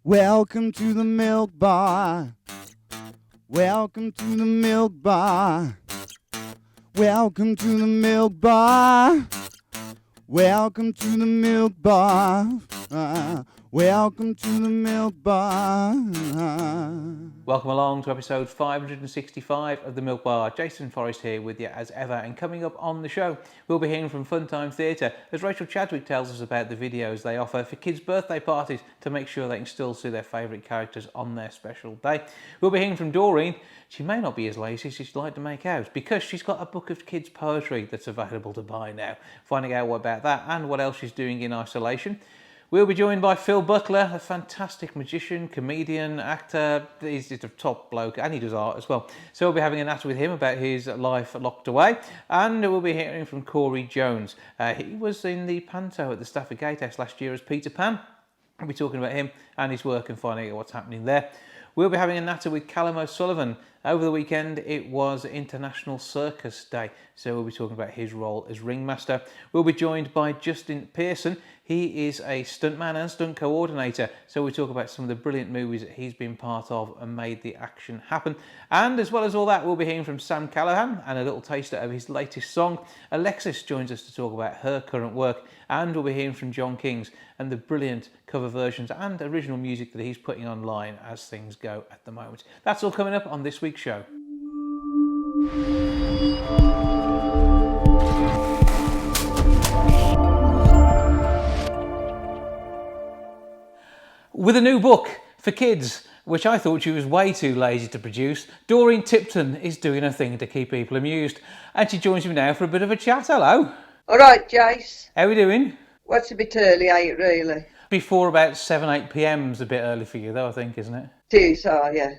Welcome to the Milk Bar. Welcome to the Milk Bar. Welcome to the Milk Bar. Welcome to the Milk Bar. Welcome to the Milk Bar. Welcome along to episode 565 of The Milk Bar. Jason Forrest here with you as ever, and coming up on the show we'll be hearing from Funtime Theatre as Rachel Chadwick tells us about the videos they offer for kids' birthday parties to make sure they can still see their favourite characters on their special day. We'll be hearing from Doreen. She may not be as lazy as she'd like to make out because she's got a book of kids' poetry that's available to buy now. Finding out what about that and what else she's doing in isolation. We'll be joined by Phil Butler, a fantastic magician, comedian, actor. He's just a top bloke and he does art as well. So we'll be having a natter with him about his life locked away. And we'll be hearing from Corey Jones. He was in the Panto at the Stafford Gatehouse last year as Peter Pan. We'll be talking about him and his work and finding out what's happening there. We'll be having a natter with Callum O'Sullivan. Over the weekend, it was International Circus Day, so we'll be talking about his role as ringmaster. We'll be joined by Justin Pearson. He is a stuntman and stunt coordinator, so we'll talk about some of the brilliant movies that he's been part of and made the action happen. And as well as all that, we'll be hearing from Sam Callahan and a little taster of his latest song. Alexis joins us to talk about her current work, and we'll be hearing from John Kings and the brilliant cover versions and original music that he's putting online as things go at the moment. That's all coming up on this week's show. With a new book for kids, which I thought she was way too lazy to produce, Doreen Tipton is doing her thing to keep people amused. And she joins me now for a bit of a chat. Hello. All right, Jace. How are we doing? Well, it's a bit early, ain't it, really? Before about 7, 8 p.m.'s a bit early for you, though, I think, isn't it? It is, yeah.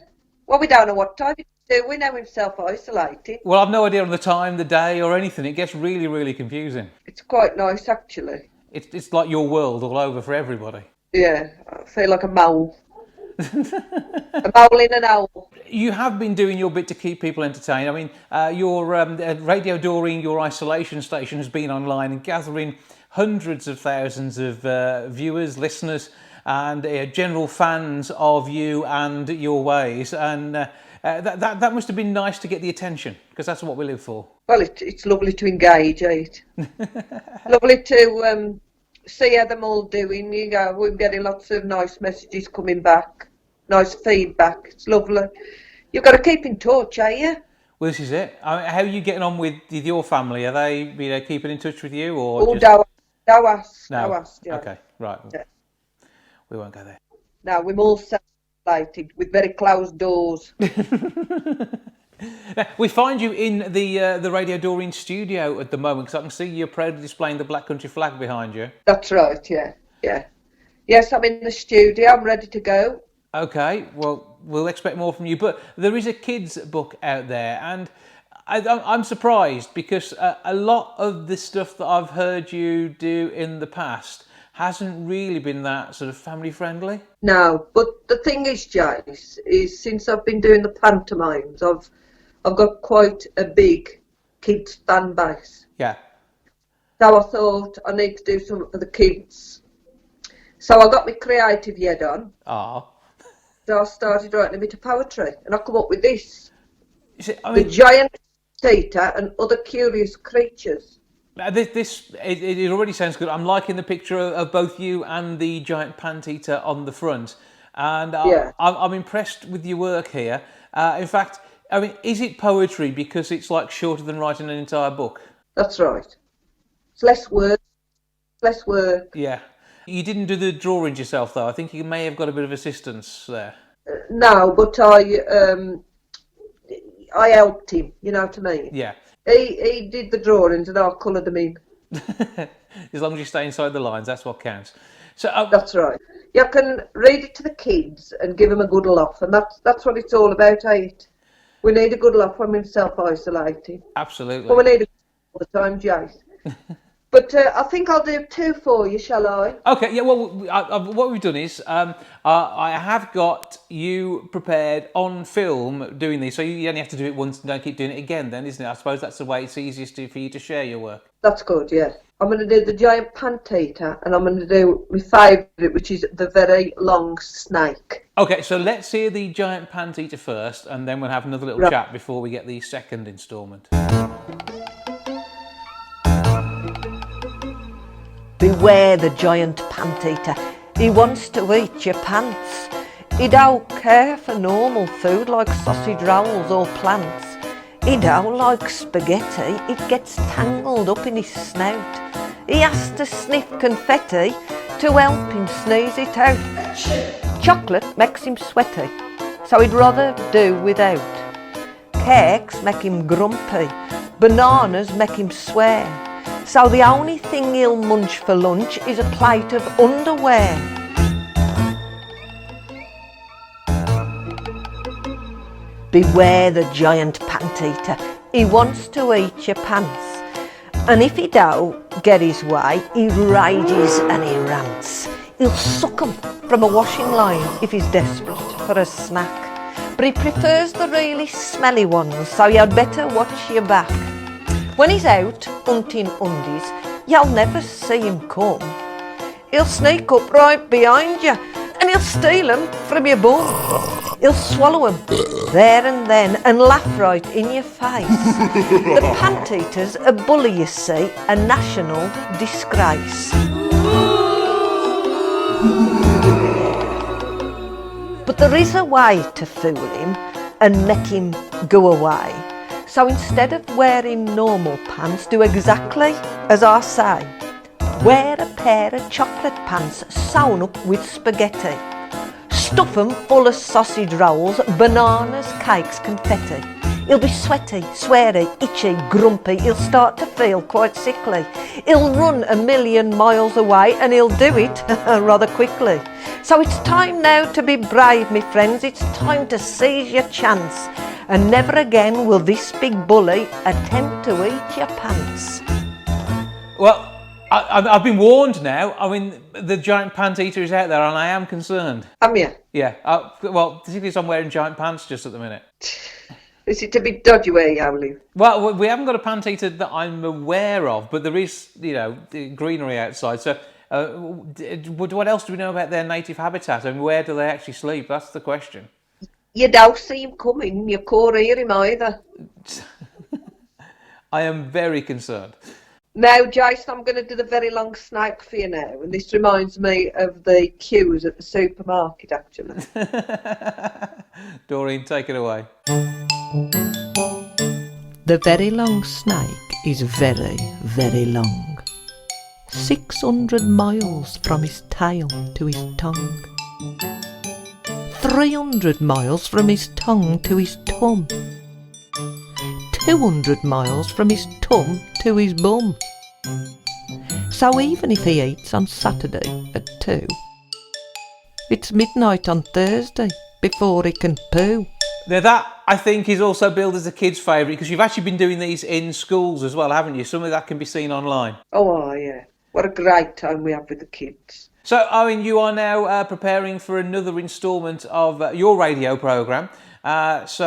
Well, we don't know what time it's doing. We know we're self-isolating. Well, I've no idea on the time, the day, or anything. It gets really, really confusing. It's quite nice, actually. It's like your world all over for everybody. Yeah, I feel like a mole. A mole in an owl. You have been doing your bit to keep people entertained. I mean, your Radio Doreen, your isolation station, has been online and gathering hundreds of thousands of viewers, listeners, and general fans of you and your ways. And that must have been nice to get the attention, because that's what we live for. Well, it's lovely to engage, ain't it? Lovely to see how them all doing. You know, we're getting lots of nice messages coming back, nice feedback. It's lovely. You've got to keep in touch, ain't you? Well, this is it. I mean, how are you getting on with your family? Are they keeping in touch with you, or Oh, just... no, yeah. Okay, right. Yeah. We won't go there. No, we're all separated with very closed doors. We find you in the Radio Doreen studio at the moment, because I can see you're proudly displaying the Black Country flag behind you. That's right, yeah. Yes, I'm in the studio. I'm ready to go. Okay, well, we'll expect more from you. But there is a kids' book out there, and I'm surprised because a lot of the stuff that I've heard you do in the past hasn't really been that sort of family friendly. No, but the thing is, Jace, is since I've been doing the pantomimes, I've got quite a big kids fan base. Yeah. So I thought I need to do something for the kids. So I got my creative head on. Ah. So I started writing a bit of poetry, and I come up with this: The the giant cheetah and other curious creatures. It already sounds good. I'm liking the picture of both you and the giant panteater on the front, and I'm impressed with your work here. In fact, I mean, is it poetry because it's like shorter than writing an entire book? That's right. It's less work. Yeah. You didn't do the drawings yourself, though. I think you may have got a bit of assistance there. No, but I helped him. You know what I mean? Yeah. He did the drawings and I coloured them in. As long as you stay inside the lines, that's what counts. So that's right. You can read it to the kids and give them a good laugh, and that's what it's all about, ain't it? We need a good laugh when we're self-isolating. Absolutely. But we need it all the time, Jace. But I think I'll do 2 for you, shall I? Okay, yeah, well, what we've done is I have got you prepared on film doing these, so you only have to do it once and don't keep doing it again then, isn't it? I suppose that's the way it's easiest for you to share your work. That's good, yeah. I'm going to do the giant pan-eater, and I'm going to do my favourite, which is the very long snake. Okay, so let's hear the giant pan-eater first, and then we'll have another little Right. chat before we get the second instalment. Beware the giant pant-eater. He wants to eat your pants. He don't care for normal food like sausage rolls or plants. He don't like spaghetti. It gets tangled up in his snout. He has to sniff confetti to help him sneeze it out. Chocolate makes him sweaty, so he'd rather do without. Cakes make him grumpy. Bananas make him swear. So the only thing he'll munch for lunch is a plate of underwear. Beware the giant pant-eater. He wants to eat your pants. And if he don't get his way, he rages and he rants. He'll suck 'em from a washing line if he's desperate for a snack. But he prefers the really smelly ones, so you'd better watch your back. When he's out hunting undies, you'll never see him come. He'll sneak up right behind you and he'll steal 'em from your bum. He'll swallow 'em there and then and laugh right in your face. The pant-eater's a bully, you see, a national disgrace. But there is a way to fool him and make him go away. So instead of wearing normal pants, do exactly as I say. Wear a pair of chocolate pants sewn up with spaghetti. Stuff them full of sausage rolls, bananas, cakes, confetti. He'll be sweaty, sweary, itchy, grumpy. He'll start to feel quite sickly. He'll run 1,000,000 miles away and he'll do it rather quickly. So it's time now to be brave, me friends. It's time to seize your chance. And never again will this big bully attempt to eat your pants. Well, I've been warned now. I mean, the giant pant-eater is out there and I am concerned. Am you? Yeah, well, particularly as I'm wearing giant pants just at the minute. Is it a bit dodgy where you live? Well, we haven't got a pant-eater that I'm aware of, but there is, greenery outside. So what else do we know about their native habitat? I mean, where do they actually sleep? That's the question. You don't see him coming, you can't hear him either. I am very concerned. Now, Jason, I'm going to do the very long snake for you now, and this reminds me of the queues at the supermarket, actually. Doreen, take it away. The very long snake is very, very long. 600 miles from his tail to his tongue. 300 miles from his tongue to his tum. 200 miles from his tum to his bum. So even if he eats on Saturday at 2, it's midnight on Thursday before he can poo. Now that, I think, is also billed as a kid's favourite because you've actually been doing these in schools as well, haven't you? Some of that can be seen online. Oh, yeah. What a great time we have with the kids. So, Owen, you are now preparing for another instalment of your radio programme. It's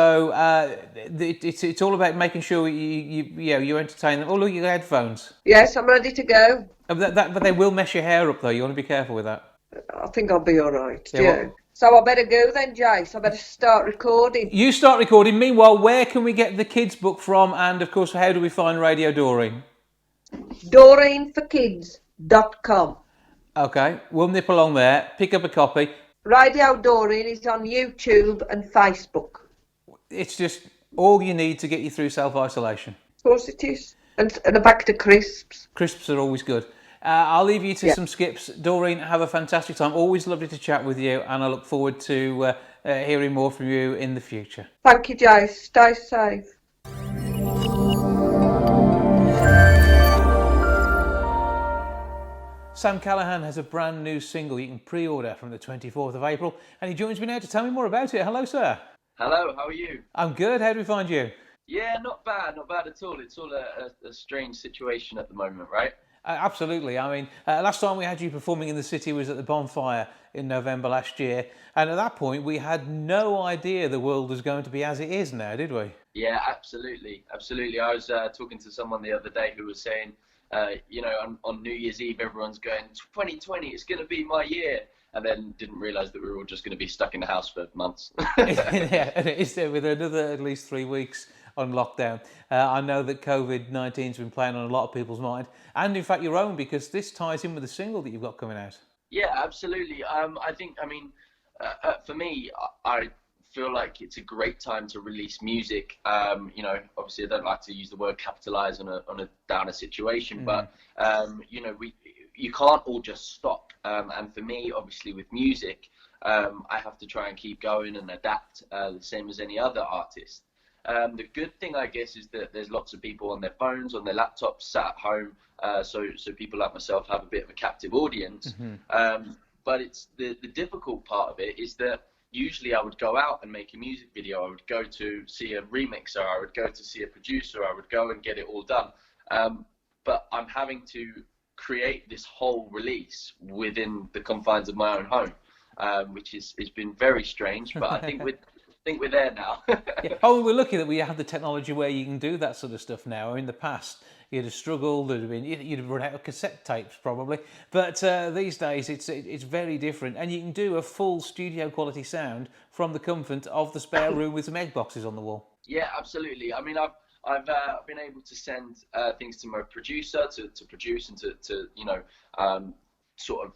all about making sure you entertain them. Oh, look, your headphones. Yes, I'm ready to go. But they will mess your hair up, though. You want to be careful with that. I think I'll be all right. Yeah, Yeah. So I better go then, Jace. I better start recording. You start recording. Meanwhile, where can we get the kids' book from? And, of course, how do we find Radio Doreen? DoreenForKids.com. Okay, we'll nip along there, pick up a copy. Radio Doreen is on YouTube and Facebook. It's just all you need to get you through self-isolation. Of course it is. And a bag of crisps. Crisps are always good. I'll leave you to some skips. Doreen, have a fantastic time. Always lovely to chat with you, and I look forward to hearing more from you in the future. Thank you, Jace. Stay safe. Sam Callahan has a brand new single you can pre-order from the 24th of April, and he joins me now to tell me more about it. Hello, sir. Hello, how are you? I'm good. How do we find you? Yeah, not bad at all. It's all a strange situation at the moment, right? Absolutely. I mean, last time we had you performing in the city was at the Bonfire in November last year, and at that point we had no idea the world was going to be as it is now, did we? Yeah, absolutely, absolutely. I was talking to someone the other day who was saying, on New Year's Eve, everyone's going, 2020, it's going to be my year. And then didn't realise that we were all just going to be stuck in the house for months. Yeah, and it is there with another at least 3 weeks on lockdown. I know that COVID-19 has been playing on a lot of people's mind, and in fact your own, because this ties in with the single that you've got coming out. Yeah, absolutely. For me, I feel like it's a great time to release music. Obviously I don't like to use the word capitalise on a downer situation, but you can't all just stop. And for me, obviously with music, I have to try and keep going and adapt the same as any other artist. The good thing, I guess, is that there's lots of people on their phones, on their laptops, sat at home. So people like myself have a bit of a captive audience. But it's the difficult part of it is that usually I would go out and make a music video. I would go to see a remixer. I would go to see a producer. I would go and get it all done. But I'm having to create this whole release within the confines of my own home, which has been very strange. But I think we're there now. Yeah. Oh, we're lucky that we have the technology where you can do that sort of stuff now. In the past, you'd have struggled. You'd have run out of cassette tapes probably. But these days, it's very different, and you can do a full studio quality sound from the comfort of the spare room with some egg boxes on the wall. Yeah, absolutely. I mean, I've been able to send things to my producer to produce and to sort of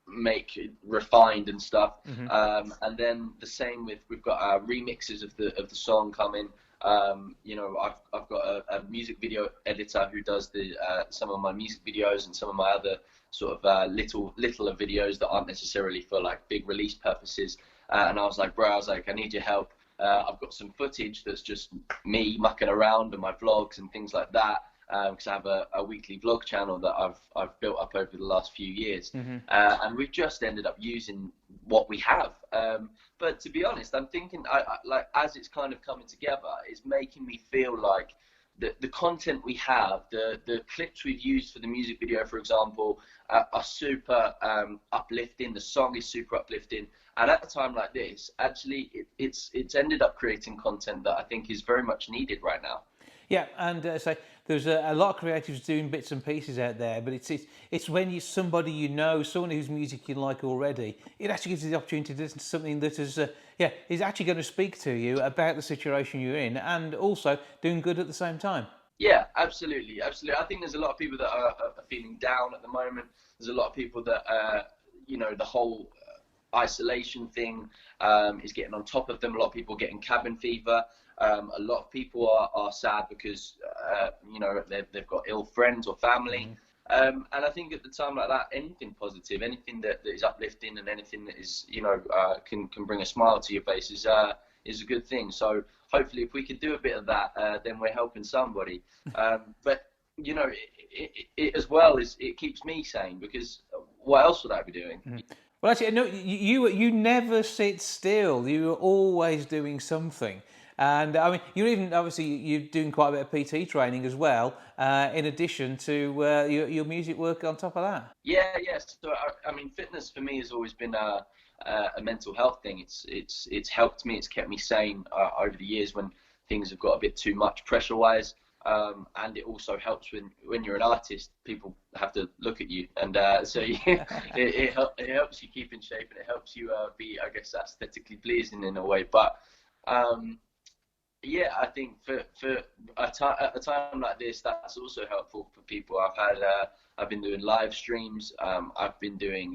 make it refined and stuff. And then the same we've got remixes of the song coming. I've got a music video editor who does some of my music videos and some of my other sort of littler videos that aren't necessarily for like big release purposes. And I was like, bro, I need your help. I've got some footage that's just me mucking around and my vlogs and things like that, because I have a weekly vlog channel that I've built up over the last few years, and we've just ended up using what we have. But to be honest, I'm thinking, like as it's kind of coming together, it's making me feel like the content we have, the clips we've used for the music video, for example, are super uplifting. The song is super uplifting. And at a time like this, actually, it's ended up creating content that I think is very much needed right now. Yeah, and so there's a lot of creatives doing bits and pieces out there, but it's when you're somebody you know, someone whose music you like already, it actually gives you the opportunity to listen to something that is actually going to speak to you about the situation you're in, and also doing good at the same time. Yeah, absolutely, absolutely. I think there's a lot of people that are feeling down at the moment. There's a lot of people that the whole isolation thing is getting on top of them. A lot of people are getting cabin fever. A lot of people are sad because they've got ill friends or family. And I think at the time like that, anything positive, anything that is uplifting, and anything that is can bring a smile to your face is a good thing. So hopefully, if we could do a bit of that, then we're helping somebody. But it as well is it keeps me sane, because what else would I be doing? Well, actually, no, you never sit still. You're always doing something. And I mean, you're doing quite a bit of PT training as well, in addition to your music work on top of that. Yes. So I mean, fitness for me has always been a mental health thing. It's helped me. It's kept me sane over the years when things have got a bit too much pressure-wise. And it also helps when you're an artist, people have to look at you, and so it helps you keep in shape, and it helps you be, I guess, aesthetically pleasing in a way. But I think for at a time like this, that's also helpful for people. I've been doing live streams. I've been doing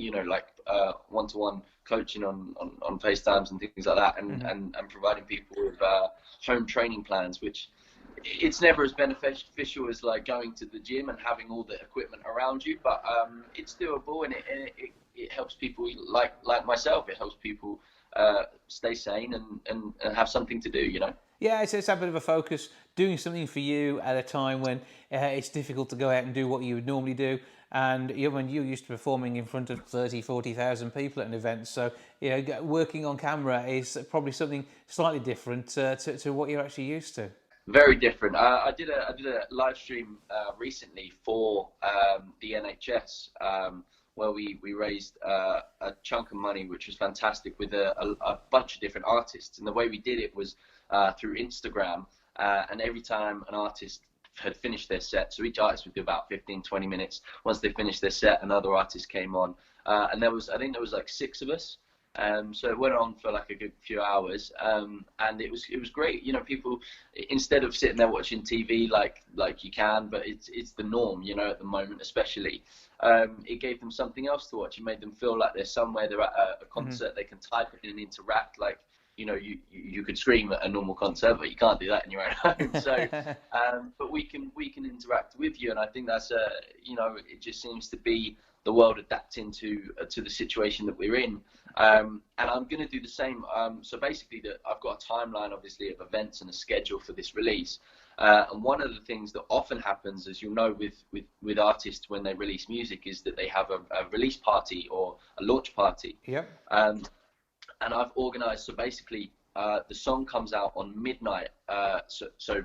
one-to-one coaching on FaceTimes and things like that, and providing people with home training plans, which it's never as beneficial as like going to the gym and having all the equipment around you, but it's doable, and it helps people like myself. It helps people stay sane and have something to do, Yeah, it's a bit of a focus, doing something for you at a time when it's difficult to go out and do what you would normally do. And when you're used to performing in front of 30, 40,000 people at an event, so working on camera is probably something slightly different to what you're actually used to. Very different. I did a live stream recently for the NHS, where we raised a chunk of money, which was fantastic, with a bunch of different artists. And the way we did it was through Instagram, and every time an artist had finished their set, so each artist would do about 15-20 minutes. Once they finished their set, another artist came on, and I think there was like 6 of us. So it went on for like a good few hours, and it was great. You know, people, instead of sitting there watching TV like you can, but it's the norm, you know, at the moment especially. It gave them something else to watch. It made them feel like they're somewhere. They're at a concert. They can type it and interact. Like, you know, you could scream at a normal concert, but you can't do that in your own home. So, but we can interact with you, and I think that's you know, it just seems to be the world adapting to the situation that we're in. And I'm going to do the same. So basically, I've got a timeline, obviously, of events and a schedule for this release. And one of the things that often happens, as you'll know, with artists when they release music, is that they have a release party or a launch party. Yep. And I've organised, so basically, the song comes out on midnight. So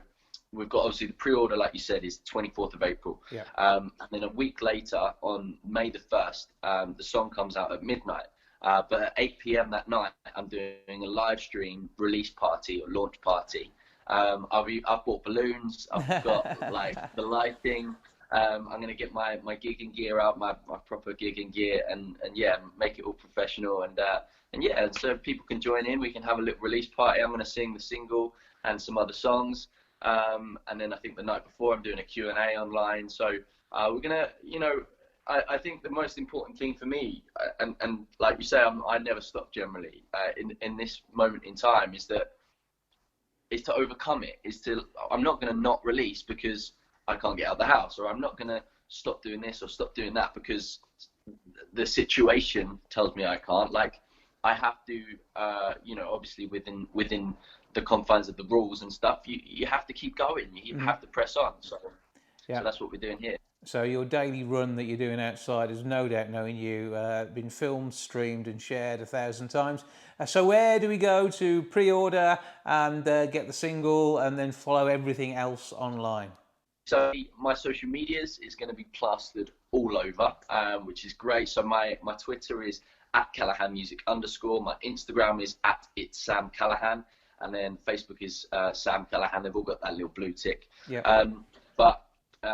we've got, obviously, the pre-order, like you said, is 24th of April. Yeah. And then a week later, on May the 1st, the song comes out at midnight. But at 8 p.m. that night, I'm doing a live stream release party or launch party. I've bought balloons. I've got like the lighting. I'm going to get my gigging gear out, my proper gigging gear, and yeah, make it all professional. And yeah, so people can join in. We can have a little release party. I'm going to sing the single and some other songs. And then I think the night before I'm doing a Q&A online. So we're going to, you know, I think the most important thing for me, and like you say, I never stop generally in this moment in time, is to overcome it. I'm not going to not release because I can't get out of the house, or I'm not going to stop doing this or stop doing that because the situation tells me I can't. Like, I have to, you know, obviously within the confines of the rules and stuff, you have to keep going. You have to press on. So that's what we're doing here. So your daily run that you're doing outside is, no doubt knowing you, been filmed, streamed and shared 1,000 times. So where do we go to pre-order and get the single and then follow everything else online? So my social medias is going to be plastered all over, which is great. So my Twitter is @CallahanMusic_. My Instagram is @It'sSamCallahan. And then Facebook is Sam Callahan. They've all got that little blue tick. Yeah. But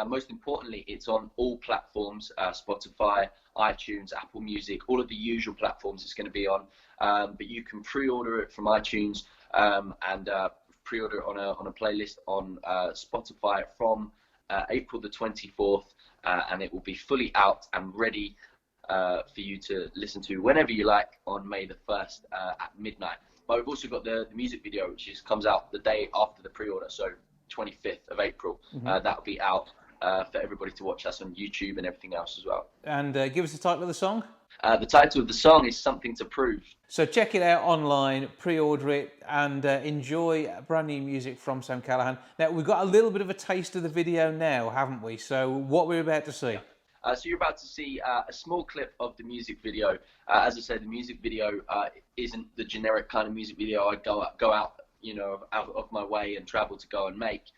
most importantly, it's on all platforms, Spotify, iTunes, Apple Music, all of the usual platforms it's going to be on. But you can pre-order it from iTunes and pre-order it on a playlist on Spotify from April the 24th. And it will be fully out and ready for you to listen to whenever you like on May the 1st at midnight. But we've also got the music video, which comes out the day after the pre-order, so 25th of April. That'll be out for everybody to watch. That's on YouTube and everything else as well. And give us the title of the song. The title of the song is Something to Prove. So check it out online, pre-order it, and enjoy brand new music from Sam Callahan. Now, we've got a little bit of a taste of the video now, haven't we? So what we're about to see. So you're about to see a small clip of the music video. As I said, the music video isn't the generic kind of music video I go out, you know, out of my way and travel to go and make.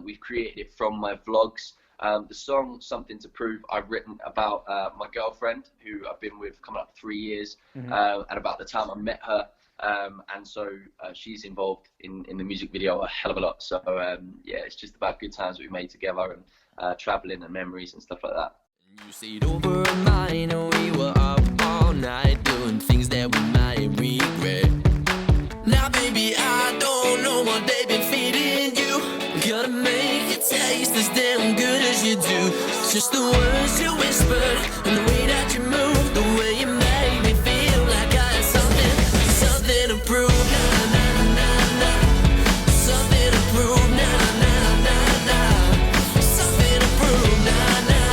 We've created it from my vlogs. The song Something to Prove I've written about my girlfriend, who I've been with coming up 3 years, and about the time I met her. And so she's involved in the music video a hell of a lot. So yeah, it's just about good times that we made together and traveling and memories and stuff like that. You stayed over at mine and we were up all night doing things that we might regret. Now baby, I don't know what they've been feeding you. Gotta make it taste as damn good as you do. It's just the words you whispered and the way that you moved, the way you made me feel like I had something to prove. Nah, nah, nah, nah. Something to prove. Nah, nah, nah, nah. Something to prove. Nah, nah.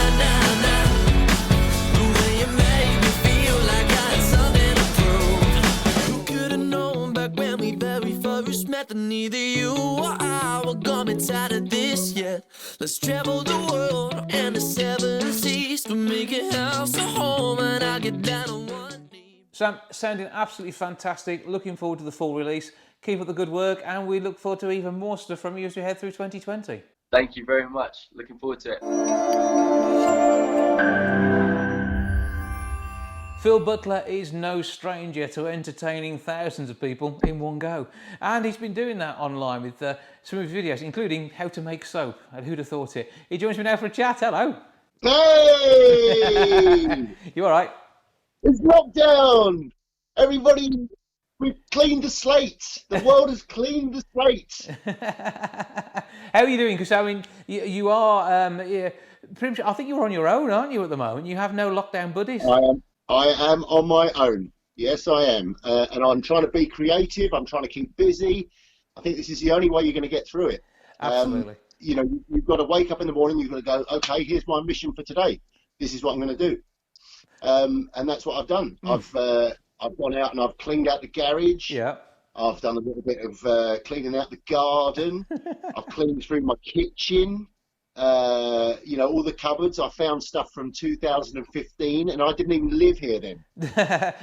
That neither you or I were gonna be tired of this yet. Let's travel the world and the 7 seas to make a house a home, and I'll get down on one knee. Sam, sounding absolutely fantastic. Looking forward to the full release. Keep up the good work, and we look forward to even more stuff from you as we head through 2020. Thank you very much. Looking forward to it. Phil Butler is no stranger to entertaining thousands of people in one go, and he's been doing that online with some of his videos, including how to make soap. And who'd have thought it? He joins me now for a chat. Hello. Hey! You all right? It's lockdown! Everybody, we've cleaned the slate. The world has cleaned the slate. How are you doing? Because I mean, you are. Pretty much, I think you're on your own, aren't you, at the moment? You have no lockdown buddies. I am on my own. Yes, I am. And I'm trying to be creative. I'm trying to keep busy. I think this is the only way you're going to get through it. Absolutely. You know, you've got to wake up in the morning. You've got to go, okay, here's my mission for today. This is what I'm going to do. And that's what I've done. I've gone out and I've cleaned out the garage. Yeah. I've done a little bit of cleaning out the garden. I've cleaned through my kitchen. You know, all the cupboards. I found stuff from 2015, and I didn't even live here then.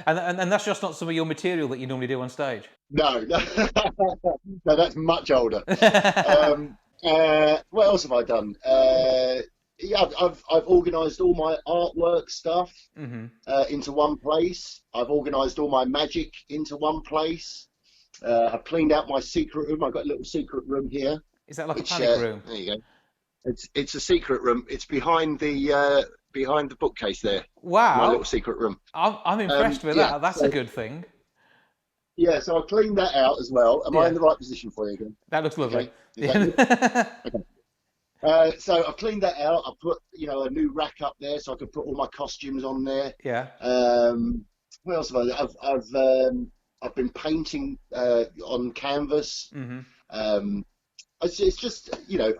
and that's just not some of your material that you normally do on stage. No, no, that's much older. What else have I done? Yeah, I've organised all my artwork stuff into one place. I've organised all my magic into one place. I've cleaned out my secret room. I've got a little secret room here. Is that like a panic room? There you go. It's a secret room. It's behind the bookcase there. Wow. My little secret room. I'm impressed with that. That's a good thing. Yeah, so I cleaned that out as well. Am I in the right position for you again? That looks lovely. Okay. Okay. So I've cleaned that out. I put, you know, a new rack up there so I could put all my costumes on there. Yeah. What else have I done? I've been painting on canvas. It's just, you know,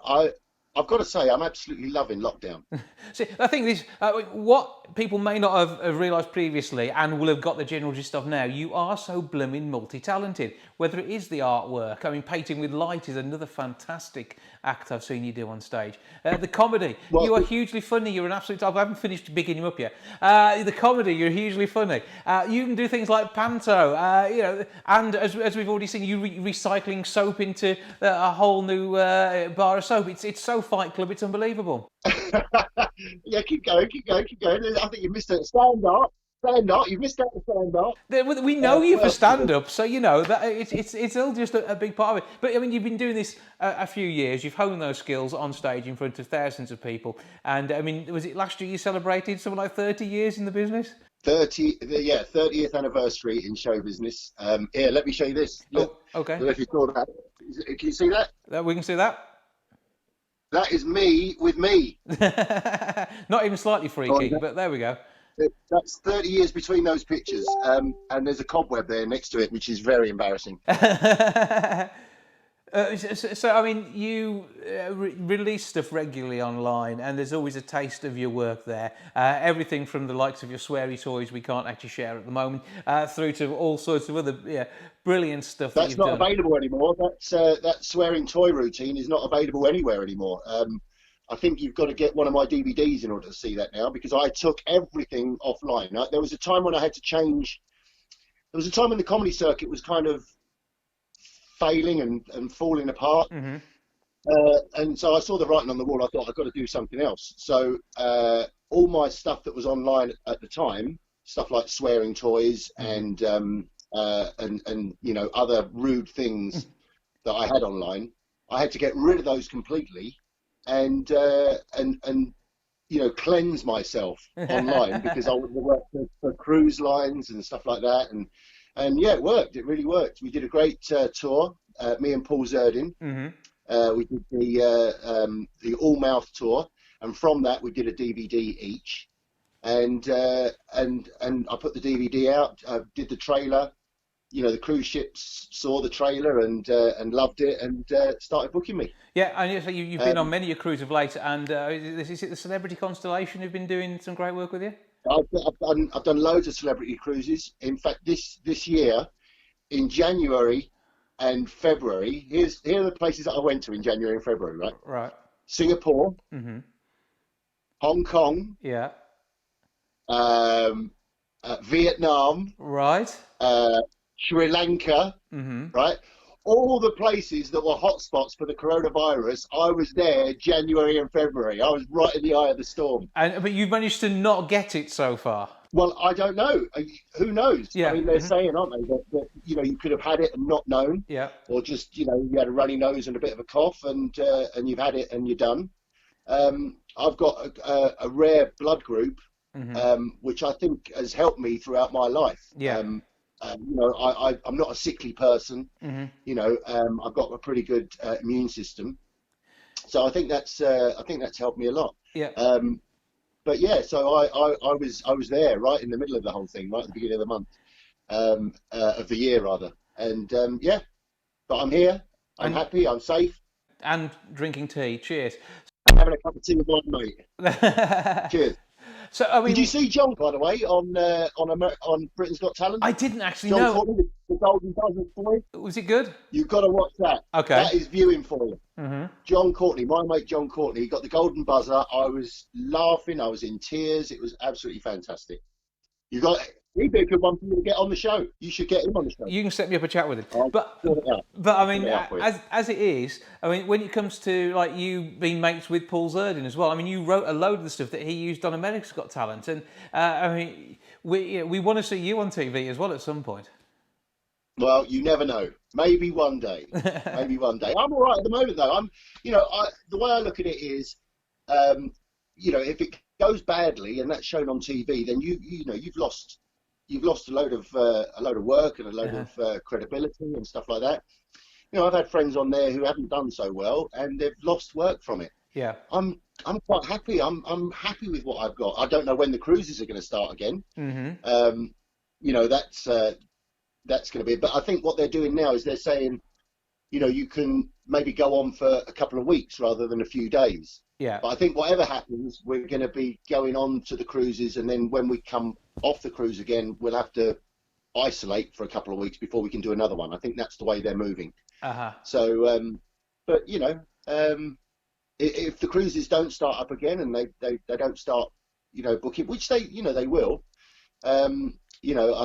I've got to say, I'm absolutely loving lockdown. See, I think this, what people may not have realised previously and will have got the general gist of now, you are so blooming multi-talented. Whether it is the artwork, I mean, painting with light is another fantastic act I've seen you do on stage. The comedy, Well, you are hugely funny. You're an absolute top. I haven't finished bigging you up yet. The comedy, you're hugely funny. You can do things like panto, you know, and as we've already seen, you recycling soap into a whole new bar of soap. It's so Fight Club, it's unbelievable. Yeah, keep going. I think you missed it. Stand up. You've missed out the stand up. We know you for stand up, so you know that it's all just a big part of it. But I mean, you've been doing this a few years. You've honed those skills on stage in front of thousands of people. And I mean, was it last year you celebrated something like 30 years in the business? 30th anniversary in show business. Here, let me show you this. Look, okay. I don't know if you saw that. Can you see that? We can see that. That is me with me. Not even slightly freaky, but there we go. That's 30 years between those pictures, and there's a cobweb there next to it, which is very embarrassing. So, I mean, you release stuff regularly online, and there's always a taste of your work there. Everything from the likes of your sweary toys we can't actually share at the moment, through to all sorts of other brilliant stuff that That's you've not done. available anymore. That swearing toy routine is not available anywhere anymore. I think you've got to get one of my DVDs in order to see that now, because I took everything offline. There was a time when I had to change. There was a time when the comedy circuit was kind of failing and falling apart. And so I saw the writing on the wall. I thought, I've got to do something else. So all my stuff that was online at the time, stuff like swearing toys and you know, other rude things that I had online, I had to get rid of those completely and you know, cleanse myself online, because I would work for cruise lines and stuff like that. And yeah, it worked. It really worked. We did a great tour, me and Paul Zerdin. We did the All Mouth tour, and from that we did a DVD each. And I put the DVD out. Did the trailer. You know, the cruise ships saw the trailer and loved it and started booking me. Yeah, and so you've been on many a cruise of late, and is it the Celebrity Constellation who've been doing some great work with you? I've done loads of celebrity cruises. In fact, this year, in January and February, here are the places that I went to in January and February, right? Right. Singapore, Hong Kong, Vietnam, right, Sri Lanka, right? all the places that were hotspots for the coronavirus, I was there January and February. I was right in the eye of the storm. But you've managed to not get it so far. Well, I don't know. Who knows? Yeah. I mean, they're saying, aren't they, that you could have had it and not known. Yeah. Or just, you had a runny nose and a bit of a cough, and you've had it and you're done. I've got a rare blood group, which I think has helped me throughout my life. Yeah. I'm not a sickly person. I've got a pretty good immune system, so I think that's helped me a lot. Yeah. But yeah, so I was there right in the middle of the whole thing, right at the beginning of the month, of the year rather, and yeah, but I'm here. I'm happy. I'm safe. And drinking tea. Cheers. Having a cup of tea with my mate. Cheers. So I mean, did you see John, by the way, on Britain's Got Talent? I didn't actually John know. Courtney, the Golden Buzzer boy. Was it good? You've got to watch that. Okay. That is viewing for you. John Courtney, my mate John Courtney, got the Golden Buzzer. I was laughing. I was in tears. It was absolutely fantastic. He'd be a good one for you to get on the show. You should get him on the show. You can set me up a chat with him. But but I mean, as it is, I mean, when it comes to like you being mates with Paul Zerdin as well, I mean, you wrote a load of the stuff that he used on America's Got Talent, and I mean, we want to see you on TV as well at some point. Well, you never know. Maybe one day. Maybe one day. I'm all right at the moment, though. The way I look at it is, if it goes badly and that's shown on TV, then you've lost a load of work and a load of credibility and stuff like that. I've had friends on there who haven't done so well and they've lost work from it. Yeah. I'm quite happy. I'm happy with what I've got. I don't know when the cruises are going to start again. That's going to be. But I think what they're doing now is they're saying, you can maybe go on for a couple of weeks rather than a few days. Yeah. But I think whatever happens, we're going to be going on to the cruises, and then when we come off the cruise again, we'll have to isolate for a couple of weeks before we can do another one. I think that's the way they're moving. So, but if the cruises don't start up again and they don't start, booking, which they will, I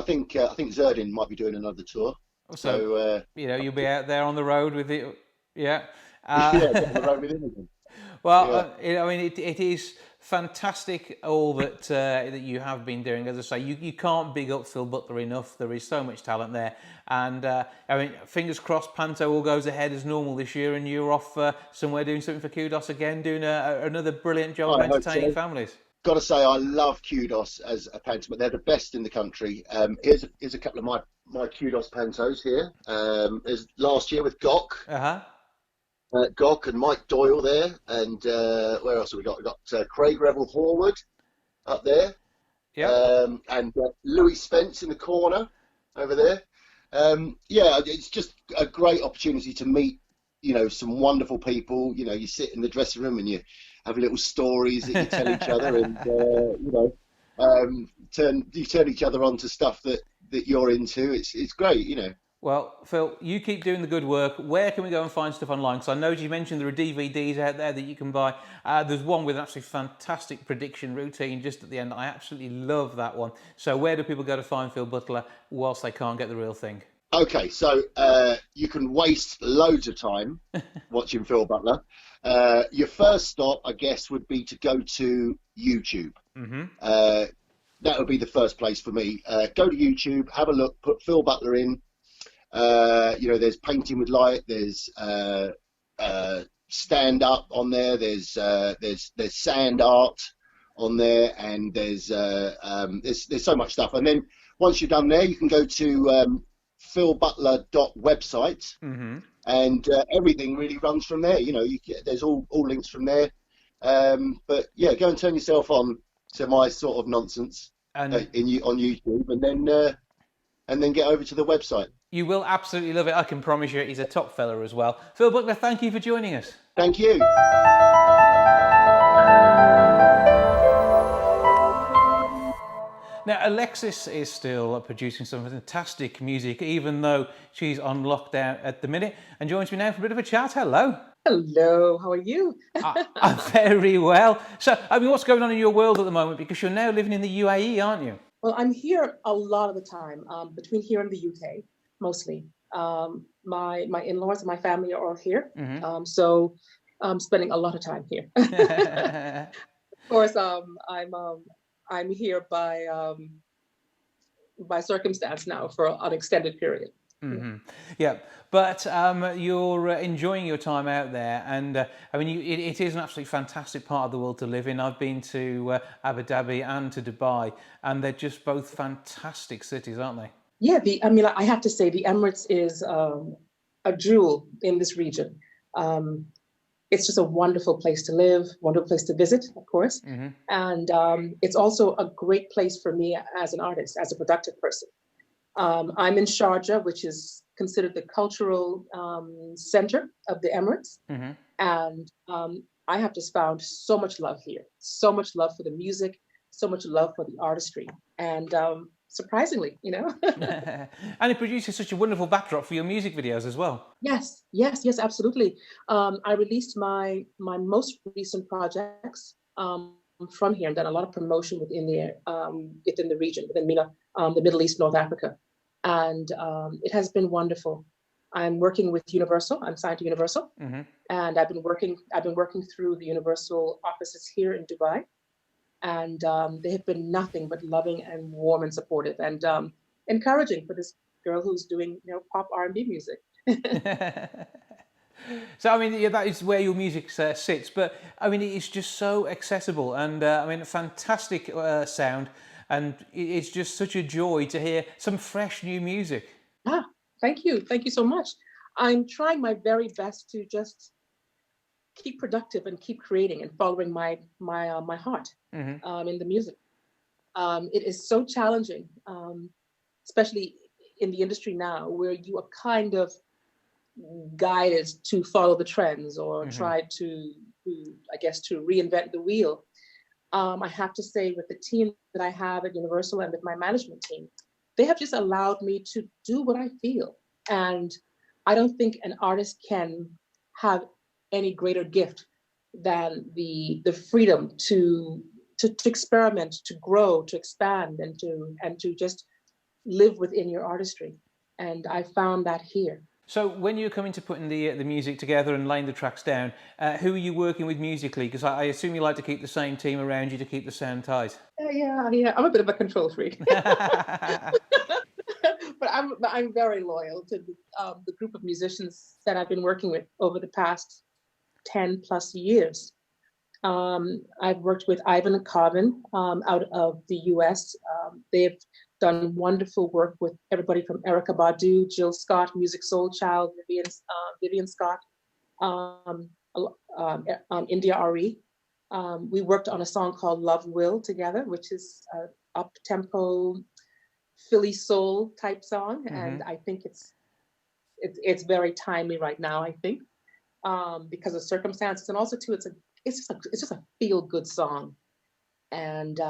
think Zerdin might be doing another tour. So you'll be out there on the road with it. Yeah. On the road with him again. Well, I mean, it is fantastic all that you have been doing. As I say, you can't big up Phil Butler enough. There is so much talent there, and I mean, fingers crossed, Panto all goes ahead as normal this year, and you're off somewhere doing something for Kudos again, doing another brilliant job entertaining families. Got to say, I love Kudos as a panto. They're the best in the country. Here's a couple of my Kudos pantos here. There's last year with Gok. Gok and Mike Doyle there, and where else have we got? We've got Craig Revel Horwood up there, and Louis Spence in the corner over there. It's just a great opportunity to meet, some wonderful people. You sit in the dressing room and you have little stories that you tell each other, and turn each other on to stuff that you're into. It's great, Well, Phil, you keep doing the good work. Where can we go and find stuff online? Because I know you mentioned there are DVDs out there that you can buy. There's one with an absolutely fantastic prediction routine just at the end. I absolutely love that one. So where do people go to find Phil Butler whilst they can't get the real thing? Okay, so you can waste loads of time watching Phil Butler. Your first stop, I guess, would be to go to YouTube. That would be the first place for me. Go to YouTube, have a look, put Phil Butler in. There's painting with light. There's stand up on there. There's sand art on there, and there's so much stuff. And then once you're done there, you can go to philbutler.website, and everything really runs from there. There's all links from there. But yeah, go and turn yourself on to my sort of nonsense on YouTube, and then get over to the website. You will absolutely love it. I can promise you. He's a top fella as well. Phil Butler, thank you for joining us. Thank you. Now, Alexis is still producing some fantastic music, even though she's on lockdown at the minute, and joins me now for a bit of a chat. Hello. Hello, how are you? I'm very well. So, I mean, what's going on in your world at the moment? Because you're now living in the UAE, aren't you? Well, I'm here a lot of the time, between here and the UK, mostly. My in-laws and my family are all here. Mm-hmm. So I'm spending a lot of time here. Of course, I'm here by circumstance now for an extended period. Mm-hmm. Yeah, but you're enjoying your time out there, and I mean, it is an absolutely fantastic part of the world to live in. I've been to Abu Dhabi and to Dubai, and they're just both fantastic cities, aren't they? Yeah, I have to say the Emirates is a jewel in this region. It's just a wonderful place to live, wonderful place to visit, of course. Mm-hmm. And it's also a great place for me as an artist, as a productive person. I'm in Sharjah, which is considered the cultural center of the Emirates. Mm-hmm. And I have just found so much love here, so much love for the music, so much love for the artistry. And surprisingly, And it produces such a wonderful backdrop for your music videos as well. Yes, absolutely. I released my most recent projects from here and done a lot of promotion within the region, within MENA, the Middle East, North Africa. And it has been wonderful. I'm working with Universal. I'm signed to Universal. Mm-hmm. And I've been working through the Universal offices here in Dubai. And they have been nothing but loving and warm and supportive and encouraging for this girl who's doing pop R&B music. So I mean, yeah, that is where your music sits. But I mean, it's just so accessible, and I mean, a fantastic sound, and it's just such a joy to hear some fresh new music. Thank you so much. I'm trying my very best to just keep productive and keep creating and following my heart. Mm-hmm. In the music. It is so challenging, especially in the industry now, where you are kind of guided to follow the trends or mm-hmm. try to reinvent the wheel. I have to say, with the team that I have at Universal and with my management team, they have just allowed me to do what I feel. And I don't think an artist can have any greater gift than the freedom to experiment, to grow, to expand, and to just live within your artistry. And I found that here. So when you're coming to putting the music together and laying the tracks down, who are you working with musically? Because I assume you like to keep the same team around you to keep the sound tight. Yeah. I'm a bit of a control freak. But I'm very loyal to the group of musicians that I've been working with over the past 10 plus years. I've worked with Ivan Carvin out of the US. They've done wonderful work with everybody from Erykah Badu, Jill Scott, Musiq Soulchild, Vivian Scott, India Ari. We worked on a song called Love Will together, which is an up-tempo Philly soul type song. Mm-hmm. And I think it's very timely right now, I think, because of circumstances. And also too, it's just a feel-good song. And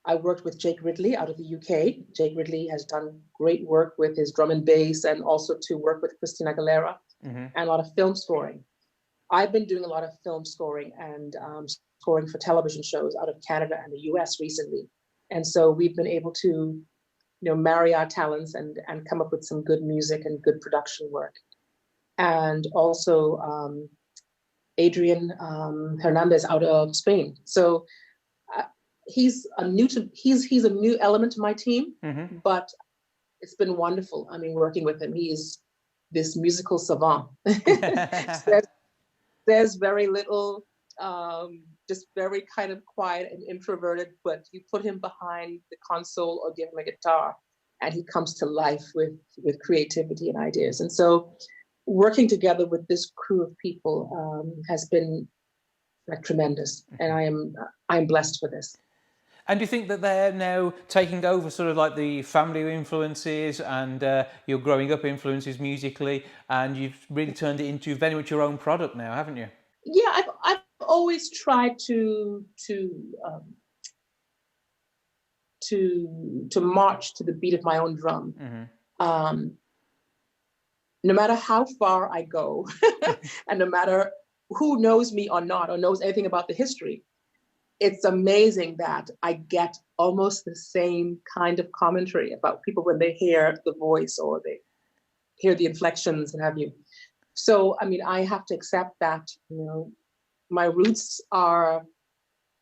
I worked with Jake Ridley out of the UK. Jake Ridley has done great work with his drum and bass, and also to work with Christina Aguilera, mm-hmm. and a lot of film scoring. I've been doing a lot of film scoring and scoring for television shows out of Canada and the US recently. And so we've been able to, marry our talents and come up with some good music and good production work. And also Adrian Hernandez out of Spain. So he's a new element to my team, mm-hmm. but it's been wonderful. I mean, working with him, he's this musical savant. There's very little, just very kind of quiet and introverted, but you put him behind the console or give him a guitar and he comes to life with creativity and ideas. And so working together with this crew of people has been tremendous. And I'm blessed for this. And do you think that they're now taking over sort of like the family influences and your growing up influences musically, and you've really turned it into very much your own product now, haven't you? Yeah, I've always tried to march to the beat of my own drum. Mm-hmm. No matter how far I go, and no matter who knows me or not, or knows anything about the history, it's amazing that I get almost the same kind of commentary about people when they hear the voice or they hear the inflections and have you. So, I mean, I have to accept that, my roots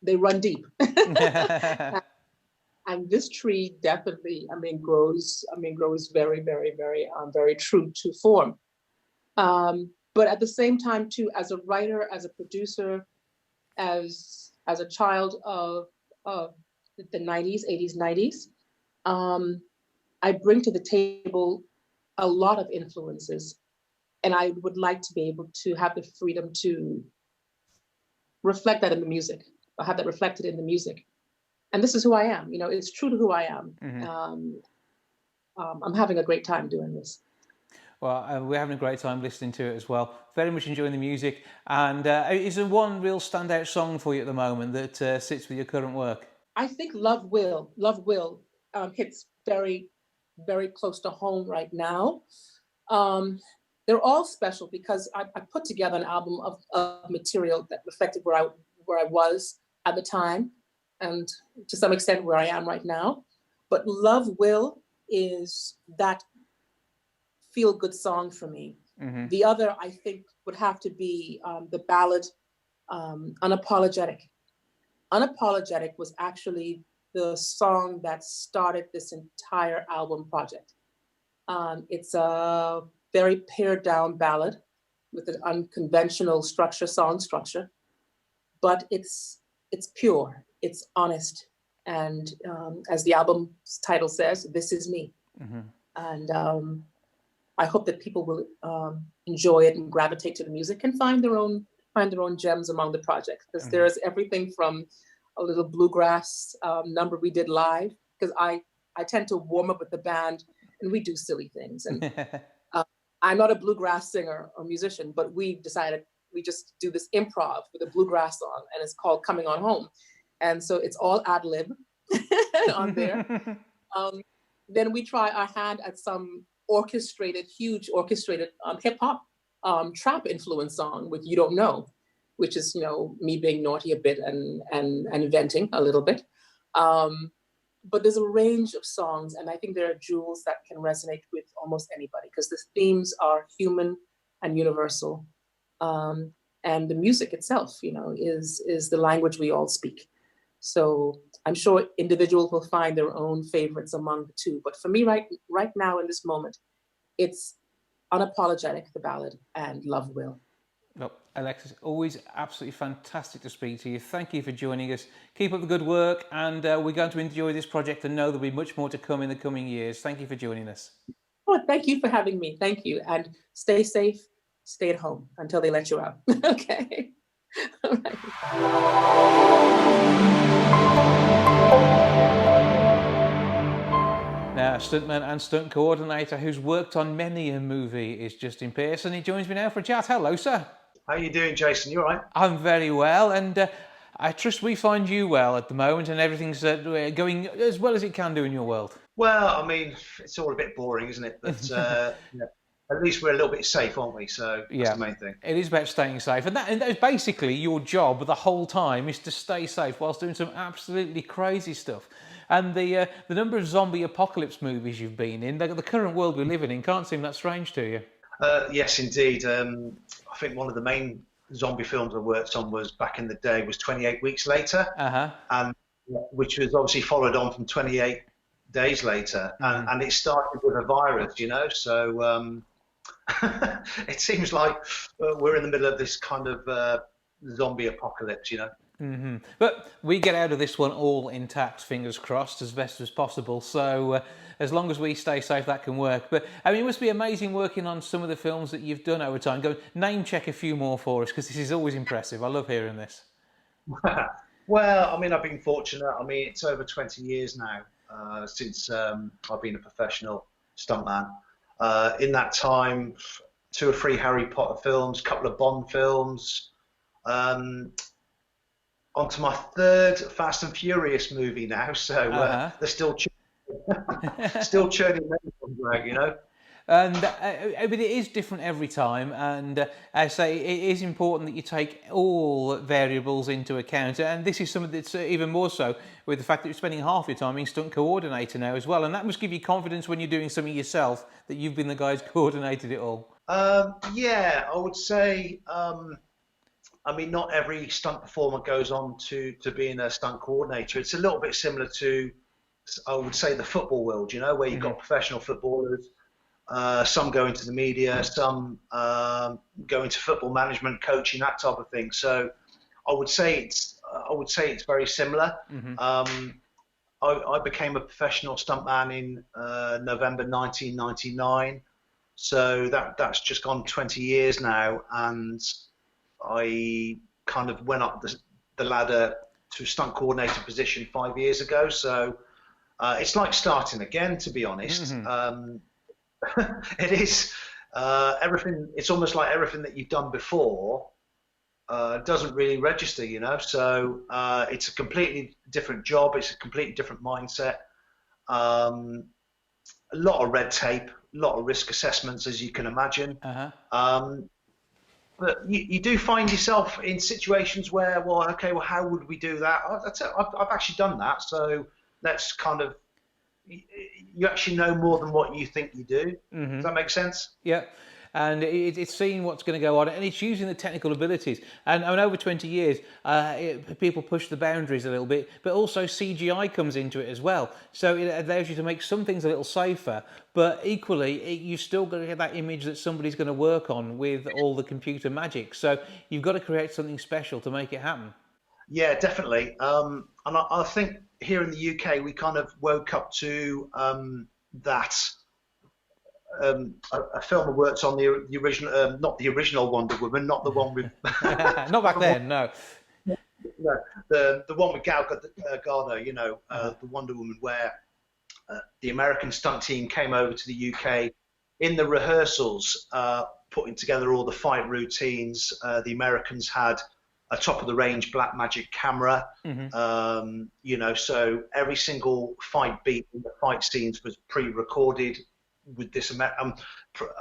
they run deep. And this tree definitely, grows very, very, very, very true to form. But at the same time, too, as a writer, as a producer, as a child of the 90s, 80s, 90s, I bring to the table a lot of influences. And I would like to be able to have the freedom to reflect that in the music, or have that reflected in the music. And this is who I am. It's true to who I am. I'm having a great time doing this. Well, we're having a great time listening to it as well. Very much enjoying the music. And is there one real standout song for you at the moment that sits with your current work? I think Love Will hits very, very close to home right now. They're all special because I put together an album of material that reflected where I was at the time, and to some extent where I am right now. But Love Will is that feel-good song for me. The other, I think, would have to be the ballad Unapologetic. Unapologetic was actually the song that started this entire album project. It's a very pared down ballad with an unconventional song structure, but it's pure, it's honest. And as the album's title says, this is me. And I hope that people will enjoy it and gravitate to the music and find their own gems among the project, because there's everything from a little bluegrass number we did live, because I tend to warm up with the band and we do silly things. And I'm not a bluegrass singer or musician, but we decided we just do this improv with a bluegrass song, and it's called Coming On Home. And so it's all ad lib on there. Then we try our hand at some huge orchestrated hip hop trap influence song with You Don't Know, which is, me being naughty a bit and inventing a little bit. But there's a range of songs, and I think there are jewels that can resonate with almost anybody, because the themes are human and universal. And the music itself, is the language we all speak. So I'm sure individuals will find their own favorites among the two. But for me, right now in this moment, it's Unapologetic, the ballad, and Love Will. Well, Alexis, always absolutely fantastic to speak to you. Thank you for joining us. Keep up the good work, and we're going to enjoy this project and know there'll be much more to come in the coming years. Thank you for joining us. Oh, thank you for having me. Thank you. And stay safe, stay at home until they let you out. Okay. All right. Now, stuntman and stunt coordinator who's worked on many a movie is Justin Pearson. He joins me now for a chat. Hello, sir. How are you doing, Jason? You all right? I'm very well, and I trust we find you well at the moment, and everything's going as well as it can do in your world. Well, it's all a bit boring, isn't it? But at least we're a little bit safe, aren't we? So that's the main thing. It is about staying safe, and that is basically your job the whole time, is to stay safe whilst doing some absolutely crazy stuff. And the number of zombie apocalypse movies you've been in, the current world we live in can't seem that strange to you. Yes, indeed. I think one of the main zombie films I worked on was back in the day was 28 Weeks Later, and which was obviously followed on from 28 Days Later, and it started with a virus, So it seems like we're in the middle of this kind of zombie apocalypse, But we get out of this one all intact, fingers crossed, as best as possible. So as long as we stay safe, that can work. But it must be amazing working on some of the films that you've done over time. Go name check a few more for us, because this is always impressive. I love hearing this. Well, I've been fortunate. It's over 20 years now since I've been a professional stuntman. In that time, 2 or 3 Harry Potter films, a couple of Bond films. Onto my 3rd Fast and Furious movie now, so they're still churning out, And but it is different every time, and I say it is important that you take all variables into account. And this is something that's even more so with the fact that you're spending half your time being stunt coordinator now as well. And that must give you confidence when you're doing something yourself that you've been the guy who's coordinated it all. Yeah, I would say. I mean, not every stunt performer goes on to being a stunt coordinator. It's a little bit similar to, I would say, the football world. You know, where you've got professional footballers. Some go into the media, some go into football management, coaching, that type of thing. So I would say it's very similar. I became a professional stuntman in November 1999. So that's just gone 20 years now, and I kind of went up the ladder to stunt coordinator position 5 years ago. So it's like starting again, to be honest. It is everything. It's almost like everything that you've done before doesn't really register, you know. So it's a completely different job. It's a completely different mindset. A lot of red tape, a lot of risk assessments, as you can imagine. But you do find yourself in situations where, well, okay, well, how would we do that? I've actually done that. So let's kind of. You actually know more than what you think you do. Does that make sense? Yeah. And it's seeing what's going to go on, and it's using the technical abilities. And I mean, over 20 years, people push the boundaries a little bit, but also CGI comes into it as well. So it allows you to make some things a little safer, but equally, you've still got to get that image that somebody's going to work on with all the computer magic. So you've got to create something special to make it happen. Yeah, definitely. And I think here in the UK, we kind of woke up to that. A film I worked on, the original, not the original Wonder Woman, not the one with... Not back then, no. No, the one with Gal Gadot, you know, the Wonder Woman, where the American stunt team came over to the UK in the rehearsals, putting together all the fight routines. The Americans had a top-of-the-range Blackmagic camera, you know, so every single fight beat in the fight scenes was pre-recorded with this amount.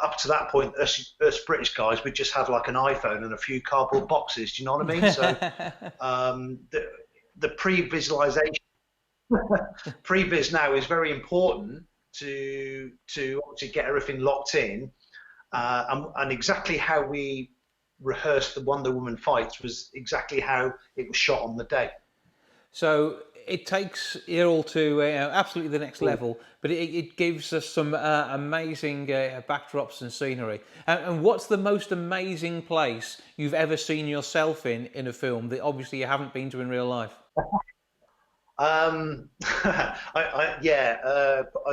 Up to that point, us British guys, we just had like an iPhone and a few cardboard boxes. Do you know what I mean? So the pre-visualization, pre-vis now is very important to get everything locked in, and exactly how we rehearsed the Wonder Woman fights was exactly how it was shot on the day. So it takes it all to absolutely the next level, but it gives us some amazing backdrops and scenery. And what's the most amazing place you've ever seen yourself in a film that obviously you haven't been to in real life? I'd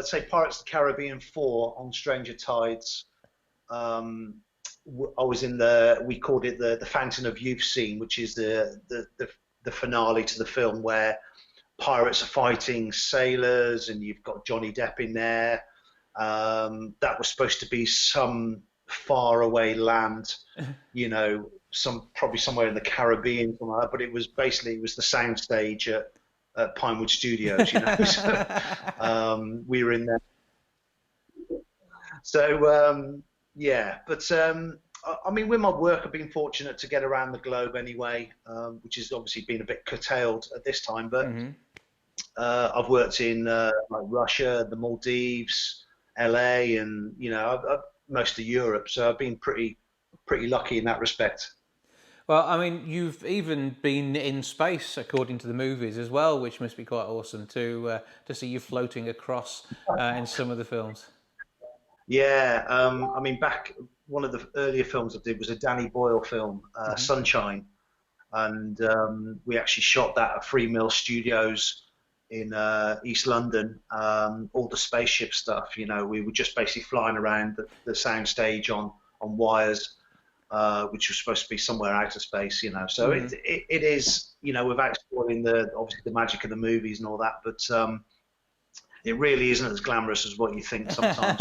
say Pirates of the Caribbean 4 on Stranger Tides. I was in we called it the Fountain of Youth scene, which is the finale to the film, where pirates are fighting sailors and you've got Johnny Depp in there. That was supposed to be some faraway land, you know, probably somewhere in the Caribbean, something like that, but it was the soundstage at Pinewood Studios, you know. So, we were in there. So yeah, but I mean, with my work, I've been fortunate to get around the globe anyway, which has obviously been a bit curtailed at this time. But I've worked in like Russia, the Maldives, LA, and you know, most of Europe. So I've been pretty lucky in that respect. Well, I mean, you've even been in space, according to the movies as well, which must be quite awesome to see you floating across in some of the films. Yeah, I mean, one of the earlier films I did was a Danny Boyle film, Sunshine, and we actually shot that at 3 Mill Studios in East London. All the spaceship stuff, you know, we were just basically flying around the sound stage on wires, which was supposed to be somewhere out of space, you know. So it is, you know, without spoiling obviously the magic of the movies and all that, but it really isn't as glamorous as what you think sometimes.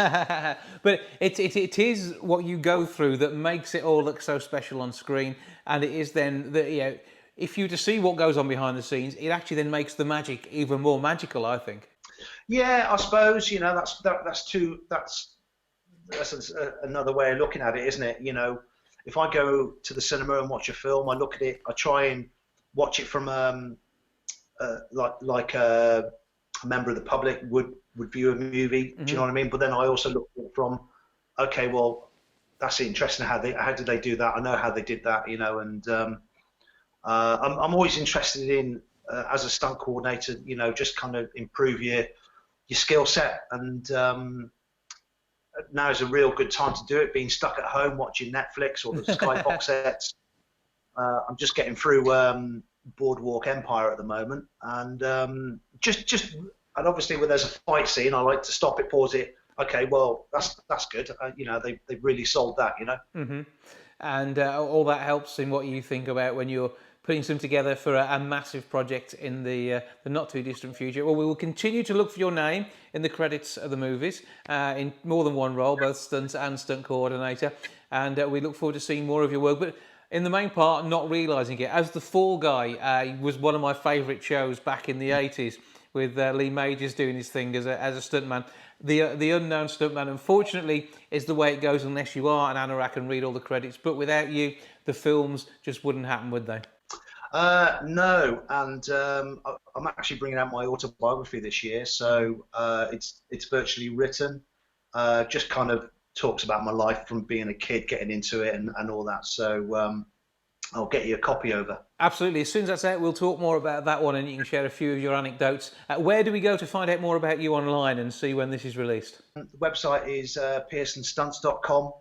But it is what you go through that makes it all look so special on screen, and it is then that, you know, if you to see what goes on behind the scenes, it actually then makes the magic even more magical, I think. Yeah, I suppose, you know, another way of looking at it, isn't it? You know, if I go to the cinema and watch a film, I look at it, I try and watch it from like a member of the public would view a movie. Do you know what I mean? But then I also look at it from, okay, well, that's interesting. How did they do that? I know how they did that, you know. And I'm always interested in, as a stunt coordinator, you know, just kind of improve your skill set. And now is a real good time to do it. Being stuck at home watching Netflix or the Sky box sets. I'm just getting through Boardwalk Empire at the moment, and and obviously when there's a fight scene, I like to stop it, pause it. Okay, well that's good. You know, they've really sold that. You know. And all that helps in what you think about when you're putting some together for a massive project in the not too distant future. Well, we will continue to look for your name in the credits of the movies in more than one role, both stunts and stunt coordinator, and we look forward to seeing more of your work. But in the main part, not realising it, as The Fall Guy was one of my favourite shows back in the 80s, with Lee Majors doing his thing as a stuntman. The unknown stuntman, unfortunately, is the way it goes unless you are an anorak and read all the credits. But without you, the films just wouldn't happen, would they? No, and I'm actually bringing out my autobiography this year, so it's virtually written. Just kind of talks about my life from being a kid, getting into it, and all that. So I'll get you a copy over. Absolutely. As soon as that's out, we'll talk more about that one, and you can share a few of your anecdotes. Where do we go to find out more about you online and see when this is released? The website is pearsonstunts.com.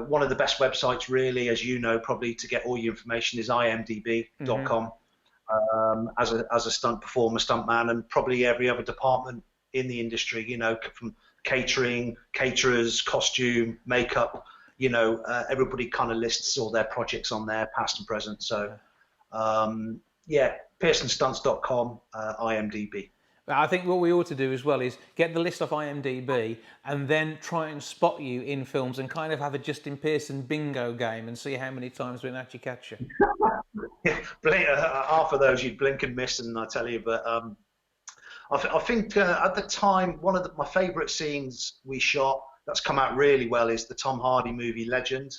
One of the best websites, really, as you know, probably to get all your information is imdb.com. As a stunt performer, stuntman, and probably every other department in the industry, you know, from catering, caterers, costume, makeup, you know, everybody kind of lists all their projects on there, past and present. So, yeah, pearsonstunts.com, IMDb. I think what we ought to do as well is get the list off IMDb and then try and spot you in films and kind of have a Justin Pearson bingo game and see how many times we can actually catch you. Half of those you'd blink and miss, and I tell you, but I think at the time, one of my favourite scenes we shot that's come out really well is the Tom Hardy movie Legend.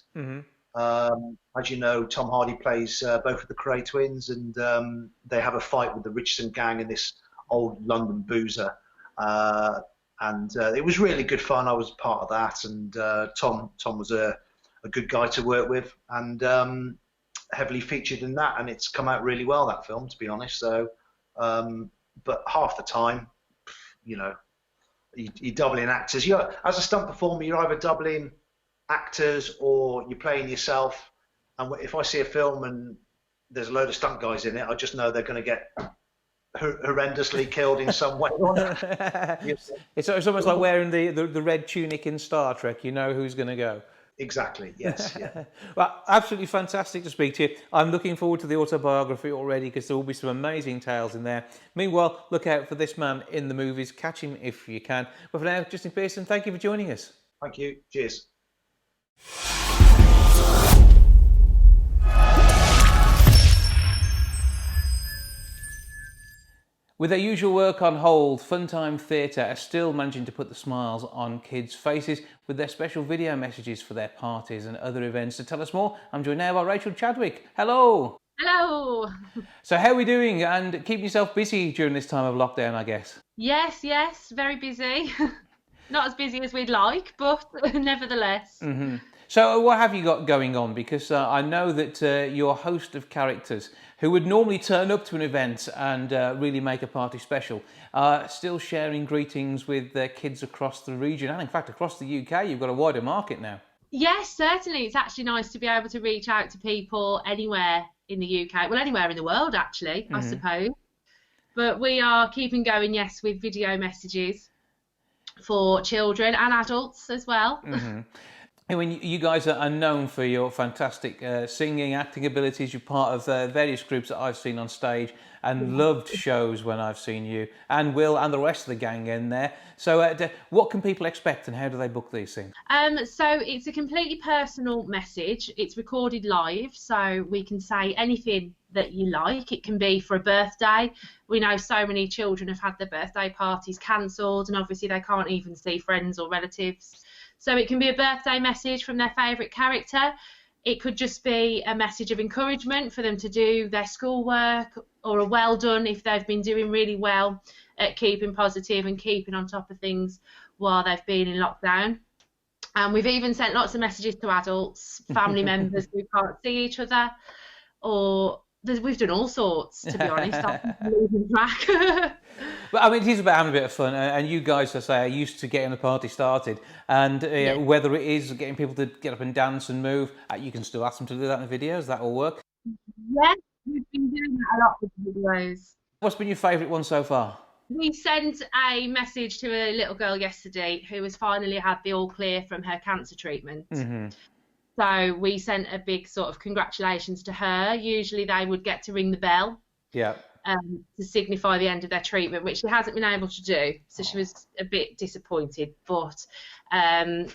As you know, Tom Hardy plays both of the Cray twins, and they have a fight with the Richardson gang in this old London boozer, and it was really good fun. I was part of that, and Tom was a good guy to work with, and heavily featured in that, and it's come out really well, that film, to be honest. So but half the time, you know, you're doubling actors. As a stunt performer, you're either doubling actors or you're playing yourself. And if I see a film and there's a load of stunt guys in it, I just know they're going to get horrendously killed in some way. It's almost like wearing the red tunic in Star Trek. You know who's going to go. Exactly, yes. Yeah. Well, absolutely fantastic to speak to you. I'm looking forward to the autobiography already because there will be some amazing tales in there. Meanwhile, look out for this man in the movies. Catch him if you can. But for now, Justin Pearson, thank you for joining us. Thank you. Cheers. With their usual work on hold, Funtime Theatre are still managing to put the smiles on kids' faces with their special video messages for their parties and other events. To tell us more, I'm joined now by Rachel Chadwick. Hello! Hello! So how are we doing? And keeping yourself busy during this time of lockdown, I guess? Yes, very busy. Not as busy as we'd like, but nevertheless. So what have you got going on? Because I know that you're a host of characters who would normally turn up to an event and really make a party special, still sharing greetings with kids across the region and in fact across the UK. You've got a wider market now. Yes, certainly. It's actually nice to be able to reach out to people anywhere in the UK, well, anywhere in the world actually, I suppose. But we are keeping going, yes, with video messages for children and adults as well. I mean, you guys are known for your fantastic singing, acting abilities. You're part of various groups that I've seen on stage and loved shows when I've seen you and Will and the rest of the gang in there. So what can people expect and how do they book these things? So it's a completely personal message. It's recorded live, so we can say anything that you like. It can be for a birthday. We know so many children have had their birthday parties cancelled and obviously they can't even see friends or relatives. So it can be a birthday message from their favourite character. It could just be a message of encouragement for them to do their schoolwork, or a well done if they've been doing really well at keeping positive and keeping on top of things while they've been in lockdown. And we've even sent lots of messages to adults, family members who can't see each other, or we've done all sorts, to be honest. I'm losing track. But I mean, it is about having a bit of fun, and you guys, I say, are used to getting the party started. And whether it is getting people to get up and dance and move, you can still ask them to do that in the videos. That will work. Yes, we've been doing that a lot with the videos. What's been your favourite one so far? We sent a message to a little girl yesterday who has finally had the all clear from her cancer treatment. Mm-hmm. So we sent a big sort of congratulations to her. Usually they would get to ring the bell. Yeah. To signify the end of their treatment, which she hasn't been able to do. So she was a bit disappointed, but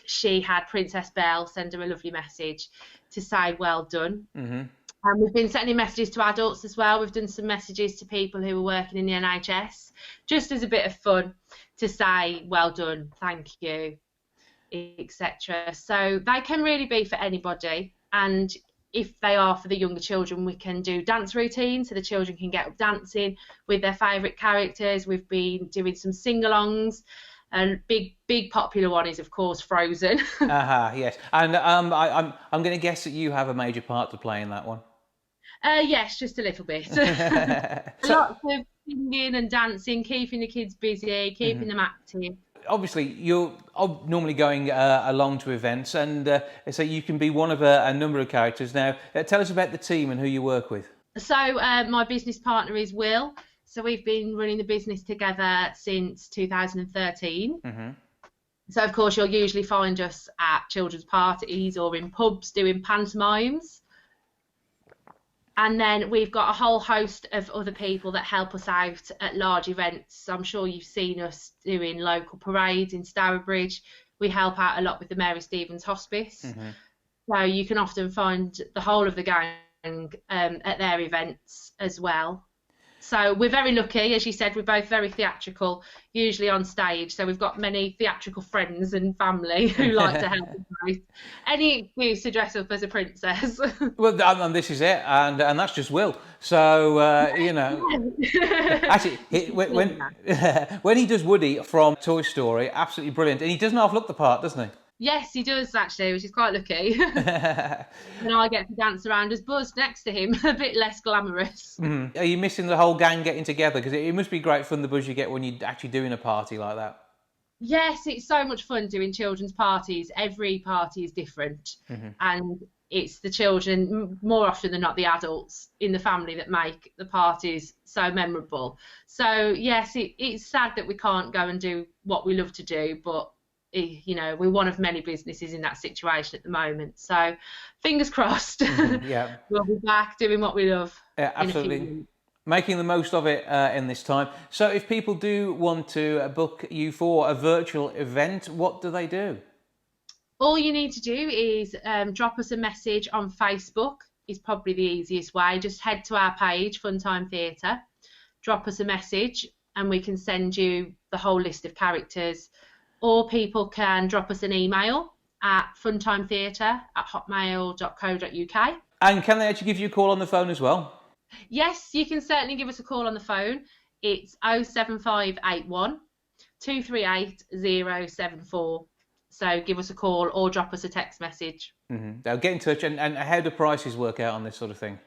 she had Princess Belle send her a lovely message to say well done. Mm-hmm. And we've been sending messages to adults as well. We've done some messages to people who are working in the NHS, just as a bit of fun, to say well done, thank you, etc. So they can really be for anybody, and if they are for the younger children, we can do dance routines so the children can get up dancing with their favourite characters. We've been doing some sing-alongs, and big popular one is of course Frozen. Yes, and I'm going to guess that you have a major part to play in that one. Yes, just a little bit. Lots of singing and dancing, keeping the kids busy, keeping them active. Obviously, you're normally going along to events, and so you can be one of a number of characters. Now, tell us about the team and who you work with. So my business partner is Will. So we've been running the business together since 2013. Mm-hmm. So, of course, you'll usually find us at children's parties or in pubs doing pantomimes. And then we've got a whole host of other people that help us out at large events. I'm sure you've seen us doing local parades in Stourbridge. We help out a lot with the Mary Stevens Hospice. Mm-hmm. So you can often find the whole of the gang at their events as well. So we're very lucky, as you said, we're both very theatrical, usually on stage. So we've got many theatrical friends and family who like to help us out. Any excuse to dress up as a princess. Well, and this is it, and that's just Will. So, you know, actually, when he does Woody from Toy Story, absolutely brilliant. And he doesn't half look the part, doesn't he? Yes, he does actually, which is quite lucky. And I get to dance around as Buzz next to him, a bit less glamorous. Mm-hmm. Are you missing the whole gang getting together? Because it must be great fun, the buzz you get when you're actually doing a party like that. Yes, it's so much fun doing children's parties. Every party is different. Mm-hmm. And it's the children, more often than not the adults in the family, that make the parties so memorable. So, yes, it's sad that we can't go and do what we love to do, but you know, we're one of many businesses in that situation at the moment. So fingers crossed. Mm-hmm, yeah. We'll be back doing what we love. Yeah, absolutely. Making the most of it in this time. So if people do want to book you for a virtual event, what do they do? All you need to do is drop us a message on Facebook. Is probably the easiest way. Just head to our page, Funtime Theatre, drop us a message, and we can send you the whole list of characters. Or people can drop us an email at funtimetheatre@hotmail.co.uk. And can they actually give you a call on the phone as well? Yes, you can certainly give us a call on the phone. It's 07581 238 074. So give us a call or drop us a text message. Mm-hmm. They'll get in touch. And how do prices work out on this sort of thing?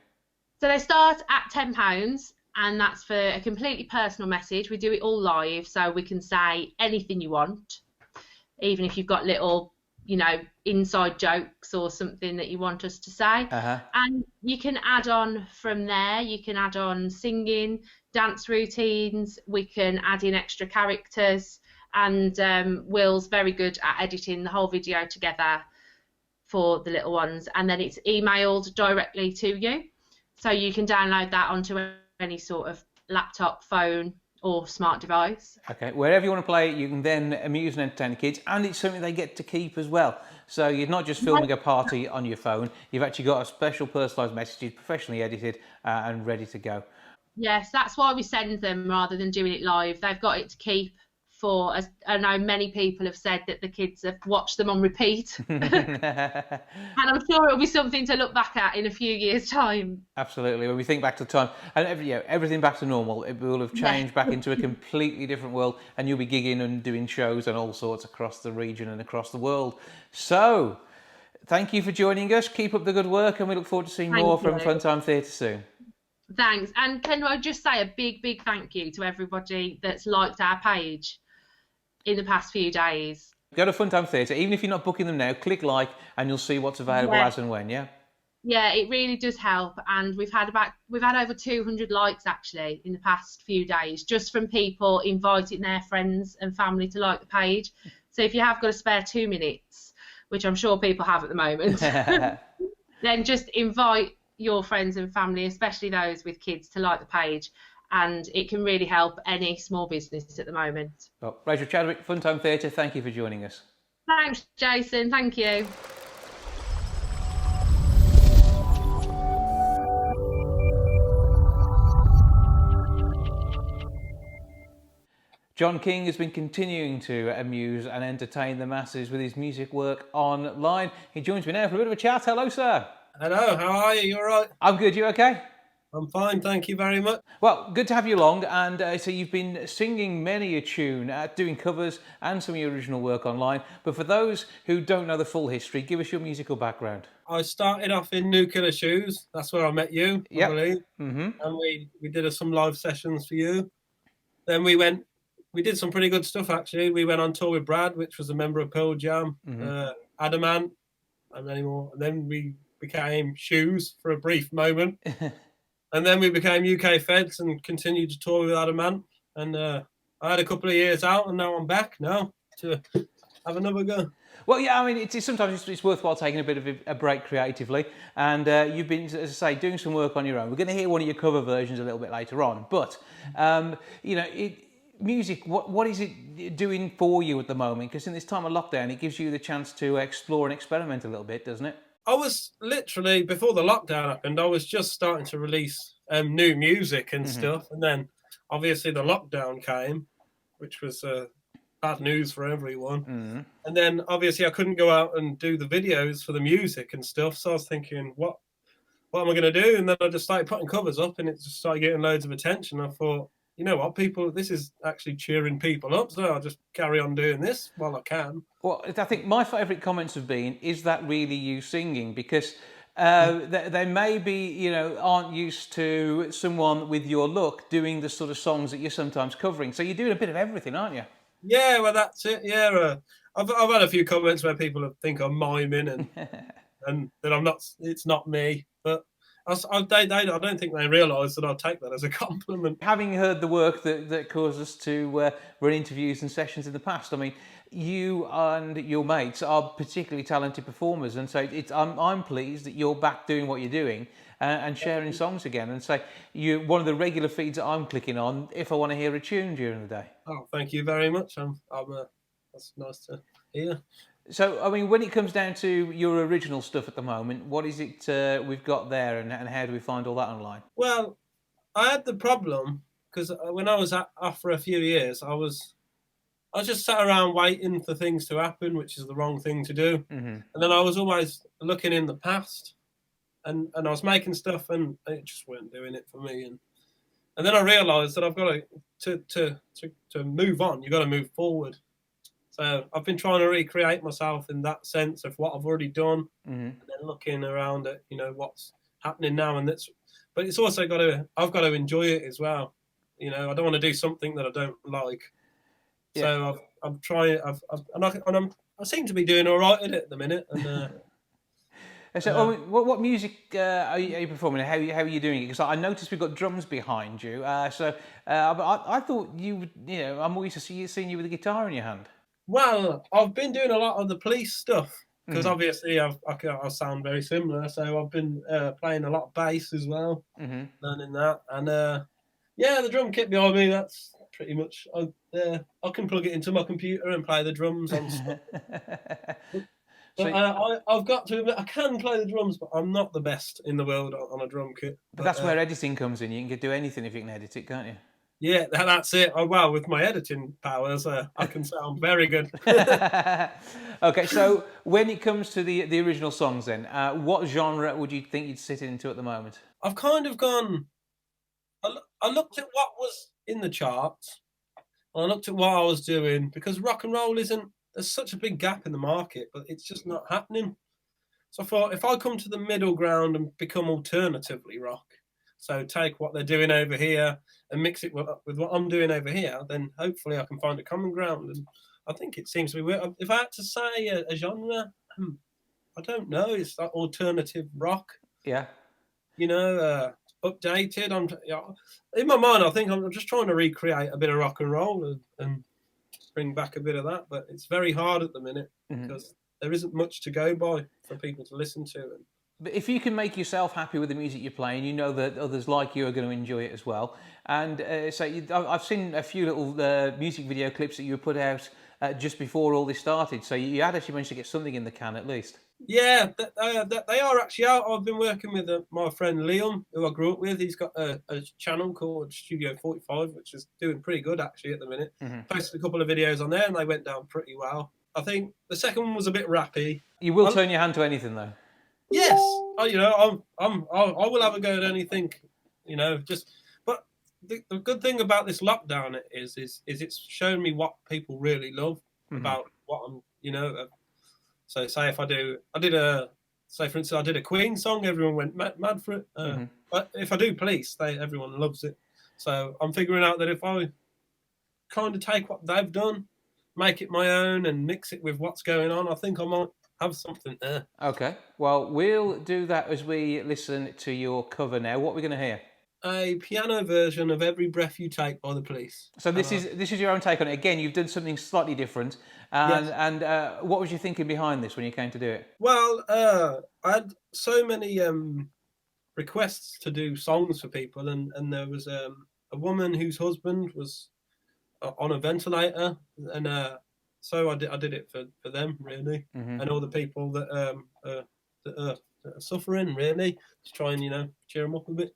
So they start at £10. And that's for a completely personal message. We do it all live, so we can say anything you want, even if you've got little, you know, inside jokes or something that you want us to say. Uh-huh. And you can add on from there. You can add on singing, dance routines. We can add in extra characters. And Will's very good at editing the whole video together for the little ones, and then it's emailed directly to you, so you can download that onto any sort of laptop, phone or smart device. Okay, wherever you want to play it, you can then amuse and entertain the kids, and it's something they get to keep as well. So you're not just filming a party on your phone, you've actually got a special personalised messages, professionally edited and ready to go. Yes, that's why we send them rather than doing it live. They've got it to keep for, as I know many people have said that the kids have watched them on repeat. And I'm sure it'll be something to look back at in a few years' time. Absolutely, when we think back to the time, and everything back to normal, it will have changed back into a completely different world, and you'll be gigging and doing shows and all sorts across the region and across the world. So, thank you for joining us. Keep up the good work, and we look forward to seeing more from Funtime Theatre soon. Thanks. And can I just say a big, big thank you to everybody that's liked our page in the past few days. Go to Funtime Theatre, even if you're not booking them now, click like and you'll see what's available as and when, yeah? Yeah, it really does help, and we've had over 200 likes actually in the past few days, just from people inviting their friends and family to like the page. So if you have got a spare 2 minutes, which I'm sure people have at the moment, then just invite your friends and family, especially those with kids, to like the page, and it can really help any small business at the moment. Well, Rachel Chadwick, Funtime Theatre, thank you for joining us. Thanks, Jason. Thank you. John King has been continuing to amuse and entertain the masses with his music work online. He joins me now for a bit of a chat. Hello, sir. Hello, how are you? You all right? I'm good. You okay? I'm fine, thank you very much. Well, good to have you along. And so you've been singing many a tune, doing covers and some of your original work online. But for those who don't know the full history, give us your musical background. I started off in Nuclear Shoes. That's where I met you, I believe. Mm-hmm. And we did some live sessions for you. Then we did some pretty good stuff, actually. We went on tour with Brad, which was a member of Pearl Jam, Adamant, and many more. And then we became Shoes for a brief moment. And then we became UK Feds and continued to tour with Adamant. And I had a couple of years out, and now I'm back now to have another go. Well, yeah, I mean, sometimes it's worthwhile taking a bit of a break creatively. And you've been, as I say, doing some work on your own. We're going to hear one of your cover versions a little bit later on. But, music, what is it doing for you at the moment? Because in this time of lockdown, it gives you the chance to explore and experiment a little bit, doesn't it? I was literally, before the lockdown happened, I was just starting to release new music and stuff. And then obviously the lockdown came, which was bad news for everyone. And then obviously I couldn't go out and do the videos for the music and stuff. So I was thinking, what am I going to do? And then I just started putting covers up, and it just started getting loads of attention. I thought, you know what, this is actually cheering people up, so I'll just carry on doing this while I can. Well, I think my favourite comments have been, is that really you singing? Because they maybe, aren't used to someone with your look doing the sort of songs that you're sometimes covering. So you're doing a bit of everything, aren't you? Yeah, well, that's it, yeah. I've had a few comments where people think I'm miming and and that I'm not, it's not me, but I don't think they realise that I'll take that as a compliment. Having heard the work that caused us to run interviews and sessions in the past, I mean, you and your mates are particularly talented performers, and so I'm pleased that you're back doing what you're doing and sharing songs again. And so you're one of the regular feeds that I'm clicking on if I want to hear a tune during the day. Oh, thank you very much. That's nice to hear. So, I mean, when it comes down to your original stuff at the moment, what is it we've got there, and how do we find all that online? Well, I had the problem because when I was off for a few years, I just sat around waiting for things to happen, which is the wrong thing to do. And then I was always looking in the past, and I was making stuff, and it just weren't doing it for me. And then I realised that I've got to move on. You've got to move forward. So I've been trying to recreate myself in that sense of what I've already done, and then looking around at what's happening now. But it's also I've got to enjoy it as well. I don't want to do something that I don't like. Yeah. So I'm trying. I seem to be doing all right in it at the minute. And so, what music are you performing? How are you doing it? Because I noticed we've got drums behind you. I thought you would. I'm always seeing you with a guitar in your hand. Well, I've been doing a lot of the Police stuff because obviously I sound very similar. So I've been playing a lot of bass as well, learning that. And the drum kit behind me, that's pretty much, I can plug it into my computer and play the drums on stuff. But I've got to admit, I can play the drums, but I'm not the best in the world on a drum kit. But that's where editing comes in. You can do anything if you can edit it, can't you? Yeah, that's it. Well, with my editing powers, I can sound very good. Okay, so when it comes to the original songs then, what genre would you think you'd sit into at the moment? I've kind of gone... I looked at what was in the charts, and I looked at what I was doing, because rock and roll there's such a big gap in the market, but it's just not happening. So I thought, if I come to the middle ground and become alternatively rock, so take what they're doing over here and mix it with what I'm doing over here, then hopefully I can find a common ground. And I think it seems to be weird. If I had to say a genre, I don't know. It's like alternative rock. Yeah. You know, updated. In my mind, I think I'm just trying to recreate a bit of rock and roll and bring back a bit of that. But it's very hard at the minute because there isn't much to go by for people to listen to. But if you can make yourself happy with the music you're playing, you know that others like you are going to enjoy it as well. And I've seen a few little music video clips that you put out just before all this started. So you had actually managed to get something in the can at least. Yeah, they are actually out. I've been working with my friend Liam, who I grew up with. He's got a channel called Studio 45, which is doing pretty good actually at the minute. Posted a couple of videos on there and they went down pretty well. I think the second one was a bit rappy. You will turn your hand to anything though. Yes, I will have a go at anything, But the good thing about this lockdown is it's shown me what people really love about what I'm, So say if I did for instance, I did a Queen song, everyone went mad for it. But if I do Police, everyone loves it. So I'm figuring out that if I kind of take what they've done, make it my own, and mix it with what's going on, I think I might have something there. Okay, well, we'll do that as we listen to your cover now. What are we going to hear? A piano version of Every Breath You Take by the Police. So this is your own take on it. Again, you've done something slightly different. And what was you thinking behind this when you came to do it? Well, I had so many requests to do songs for people, and there was a woman whose husband was on a ventilator, and so I did it for them, really, and all the people that are suffering, really, to try and cheer them up a bit.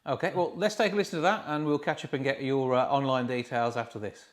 Okay, well, let's take a listen to that, and we'll catch up and get your online details after this.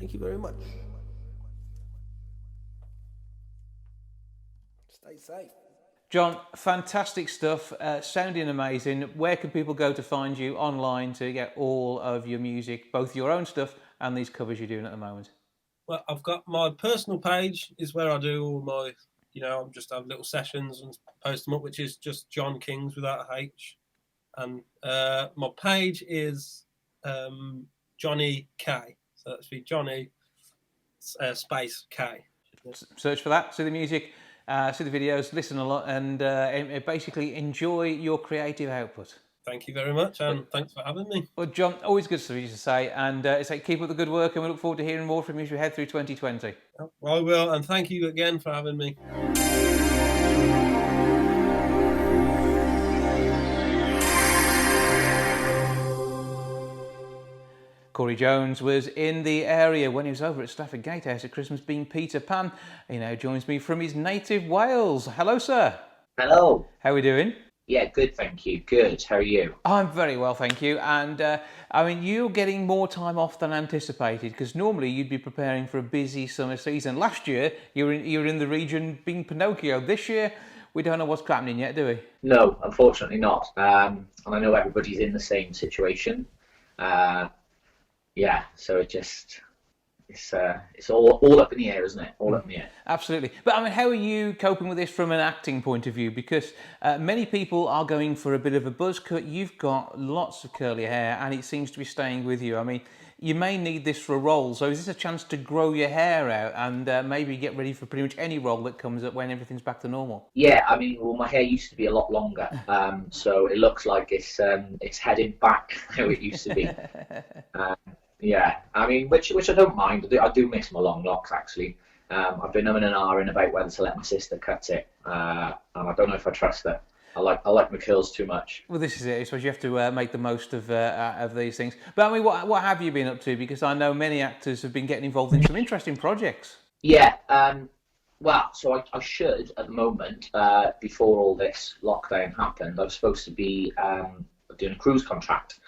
Thank you very much. Stay safe. John, fantastic stuff, sounding amazing. Where can people go to find you online to get all of your music, both your own stuff and these covers you're doing at the moment? Well, I've got my personal page is where I do all my, I'm just have little sessions and post them up, which is just John Kings without a H. And my page is Johnny K. So that's be Johnny space K. Search for that, see the music. See the videos, listen a lot, and basically enjoy your creative output. Thank you very much, and thanks for having me. Well, John, always good stuff to say, and keep up the good work, and we look forward to hearing more from you as we head through 2020. I will, and thank you again for having me. Corey Jones was in the area when he was over at Stafford Gatehouse at Christmas being Peter Pan. He now joins me from his native Wales. Hello, sir. Hello. How are we doing? Yeah, good, thank you. Good. How are you? I'm very well, thank you. And you're getting more time off than anticipated, because normally you'd be preparing for a busy summer season. Last year, you were in the region being Pinocchio. This year, we don't know what's happening yet, do we? No, unfortunately not. And I know everybody's in the same situation. Yeah, so it's all up in the air, isn't it? All up in the air. Absolutely. But how are you coping with this from an acting point of view? Because many people are going for a bit of a buzz cut. You've got lots of curly hair, and it seems to be staying with you. You may need this for a role. So is this a chance to grow your hair out and maybe get ready for pretty much any role that comes up when everything's back to normal? Yeah, my hair used to be a lot longer, so it looks like it's heading back how it used to be. Yeah, which I don't mind. I do miss my long locks, actually. I've been umming and ahhing about whether to let my sister cut it, and I don't know if I trust her. I like my curls too much. Well, this is it. I suppose you have to make the most of these things. But what have you been up to? Because I know many actors have been getting involved in some interesting projects. Yeah. Well, so I should at the moment, before all this lockdown happened, I was supposed to be doing a cruise contract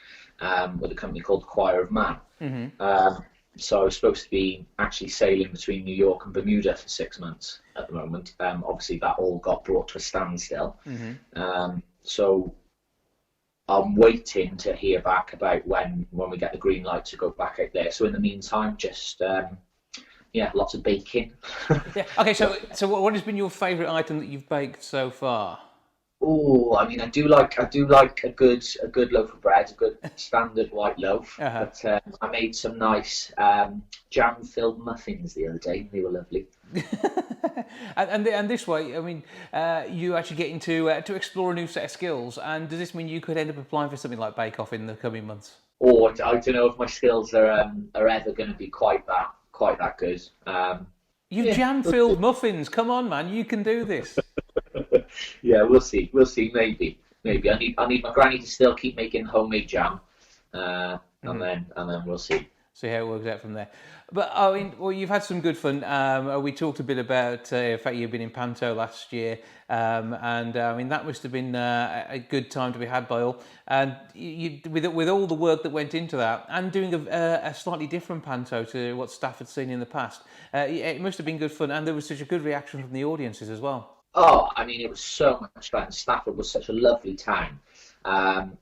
with a company called the Choir of Man. Mm-hmm. So I was supposed to be actually sailing between New York and Bermuda for 6 months at the moment. Obviously, that all got brought to a standstill. Mm-hmm. So I'm waiting to hear back about when we get the green light to go back out there. So in the meantime, just lots of baking. Yeah. Okay. So what has been your favourite item that you've baked so far? Oh, I do like a good loaf of bread, a good standard white loaf. Uh-huh. But I made some nice jam-filled muffins the other day. They were lovely. and this way, you actually getting to explore a new set of skills. And does this mean you could end up applying for something like Bake Off in the coming months? Oh, I don't know if my skills are ever going to be quite that good. You've jam-filled muffins. Come on, man, you can do this. Yeah, we'll see. Maybe. I need my granny to still keep making homemade jam, and then we'll see. See how it works out from there. But you've had some good fun. We talked a bit about the fact you've been in Panto last year, and that must have been a good time to be had by all. And with all the work that went into that, and doing a slightly different Panto to what staff had seen in the past, it must have been good fun. And there was such a good reaction from the audiences as well. Oh, it was so much fun. Stafford was such a lovely town.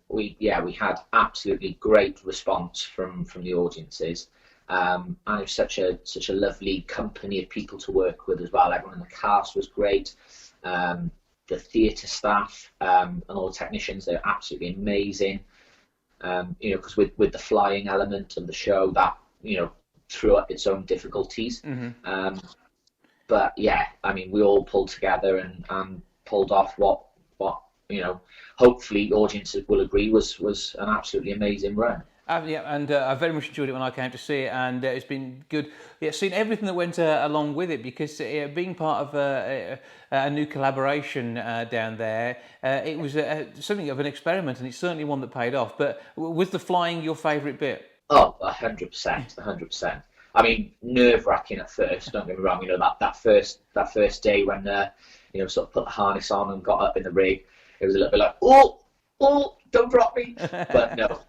We had absolutely great response from the audiences, and it was such a lovely company of people to work with as well. Everyone in the cast was great. The theatre staff and all the technicians, they're absolutely amazing. Because with the flying element of the show, that threw up its own difficulties. Mm-hmm. But yeah, we all pulled together and pulled off what hopefully audiences will agree was an absolutely amazing run. I very much enjoyed it when I came to see it, and it's been good. Yeah, seeing everything that went along with it, because being part of a new collaboration down there, it was something of an experiment, and it's certainly one that paid off. But was the flying your favourite bit? Oh, 100%. Nerve-wracking at first. Don't get me wrong. That first day when sort of put the harness on and got up in the rig, it was a little bit like, oh, don't drop me. But no,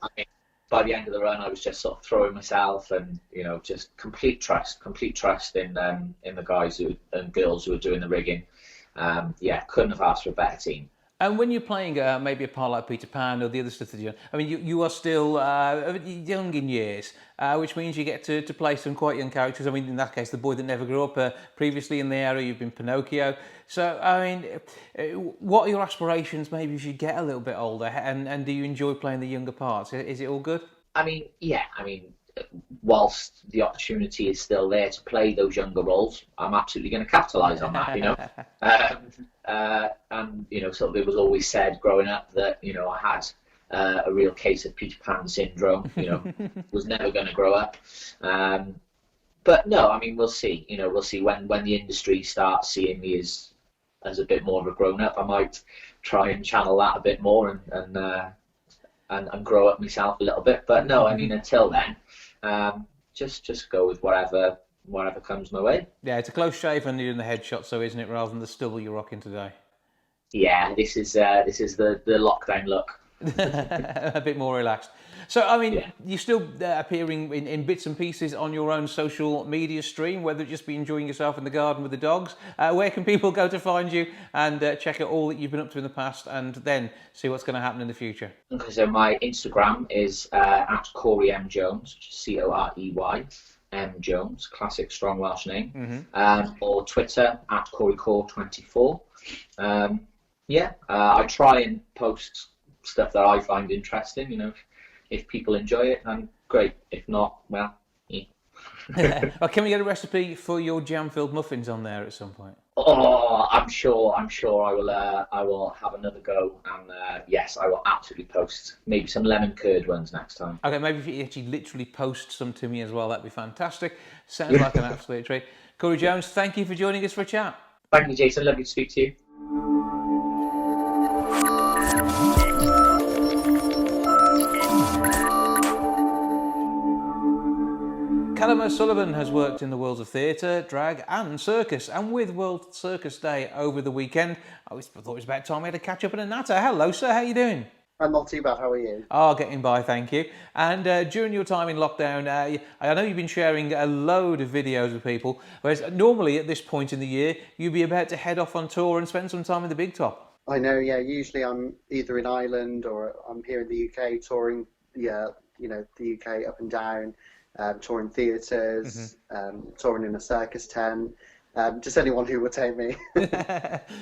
by the end of the run, I was just sort of throwing myself, and just complete trust in the guys and girls who were doing the rigging. Couldn't have asked for a better team. And when you're playing maybe a part like Peter Pan or the other stuff that you do, I mean, you are still young in years, which means you get to play some quite young characters. I mean, in that case, the boy that never grew up. Previously in the area, you've been Pinocchio. So, I mean, what are your aspirations maybe as you get a little bit older? And do you enjoy playing the younger parts? Is it all good? I mean, whilst the opportunity is still there to play those younger roles, I'm absolutely going to capitalise on that, and sort of it was always said growing up that I had a real case of Peter Pan syndrome. Was never going to grow up. But no, I mean, we'll see. We'll see when the industry starts seeing me as a bit more of a grown up. I might try and channel that a bit more and grow up myself a little bit. But no, I mean, until then, just go with whatever comes my way. Yeah, it's a close shave and you're in the headshot, so isn't it, rather than the stubble you're rocking today? Yeah, this is the lockdown look. A bit more relaxed. So, I mean, you're still appearing in bits and pieces on your own social media stream, whether it just be enjoying yourself in the garden with the dogs. Where can people go to find you and check out all that you've been up to in the past, and then see what's going to happen in the future? Okay, so my Instagram is at Corey M Jones, which is Corey M Jones, classic strong Welsh name, or Twitter at CoreyCore24. I try and post stuff that I find interesting. If people enjoy it, then great. If not, well, yeah. Well, can we get a recipe for your jam-filled muffins on there at some point? Oh, I'm sure I will have another go, and yes, I will absolutely post maybe some lemon curd ones next time. Okay, maybe if you actually literally post some to me as well, that'd be fantastic. Sounds like an absolute treat. Corey Jones, thank you for joining us for a chat. Thank you, Jason. Lovely to speak to you. Callum O'Sullivan has worked in the worlds of theatre, drag and circus, and with World Circus Day over the weekend, I thought it was about time we had to catch up in a natter. Hello sir, how are you doing? I'm not too bad, how are you? Oh, getting by, thank you. And during your time in lockdown, I know you've been sharing a load of videos with people, whereas normally at this point in the year, you'd be about to head off on tour and spend some time in the big top. I know, yeah, usually I'm either in Ireland or I'm here in the UK touring, the UK up and down. Touring theatres, touring in a circus tent, just anyone who will take me.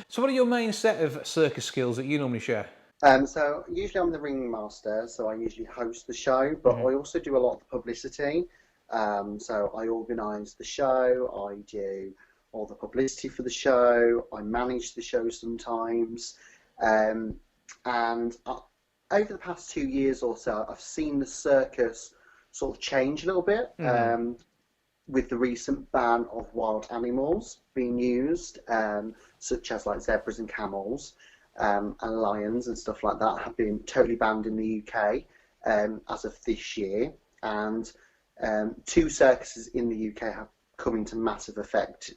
So what are your main set of circus skills that you normally share? So usually I'm the ringmaster, so I usually host the show, but I also do a lot of the publicity. So I organise the show, I do all the publicity for the show, I manage the show sometimes. And over the past 2 years or so, I've seen the circus sort of change a little bit with the recent ban of wild animals being used, such as like zebras and camels and lions and stuff like that have been totally banned in the UK as of this year. And 2 circuses in the UK have come into massive effect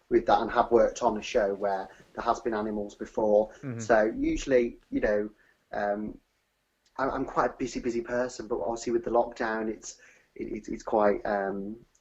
with that and have worked on a show where there has been animals before. So usually, I'm quite a busy person, but obviously with the lockdown, it's quite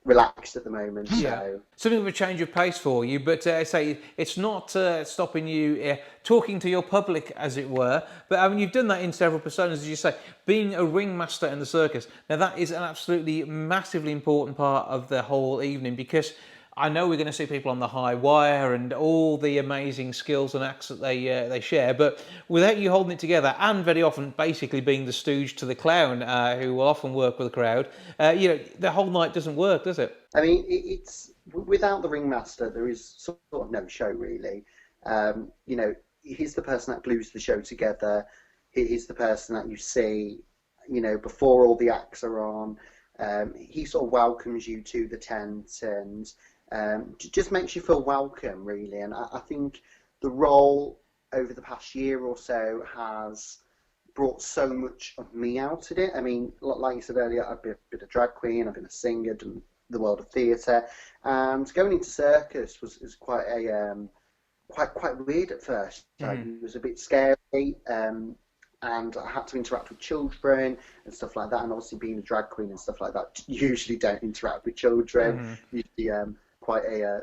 relaxed at the moment. So something of a change of pace for you, but say it's not stopping you talking to your public, as it were. But I mean, you've done that in several personas, as you say, being a ringmaster in the circus. Now that is an absolutely massively important part of the whole evening, because I know we're going to see people on the high wire and all the amazing skills and acts that they share, but without you holding it together and very often basically being the stooge to the clown who will often work with the crowd, the whole night doesn't work, does it? I mean, it's without the ringmaster, there is sort of no show really. He's the person that glues the show together. He's the person that you see, before all the acts are on. He sort of welcomes you to the tent and just makes you feel welcome, really. And I think the role over the past year or so has brought so much of me out of it. I mean, like you said earlier, I've been a drag queen, I've been a singer, done the world of theatre, and going into circus was quite quite weird at first. It was a bit scary, and I had to interact with children and stuff like that. And obviously, being a drag queen and stuff like that, usually don't interact with children. Usually, quite a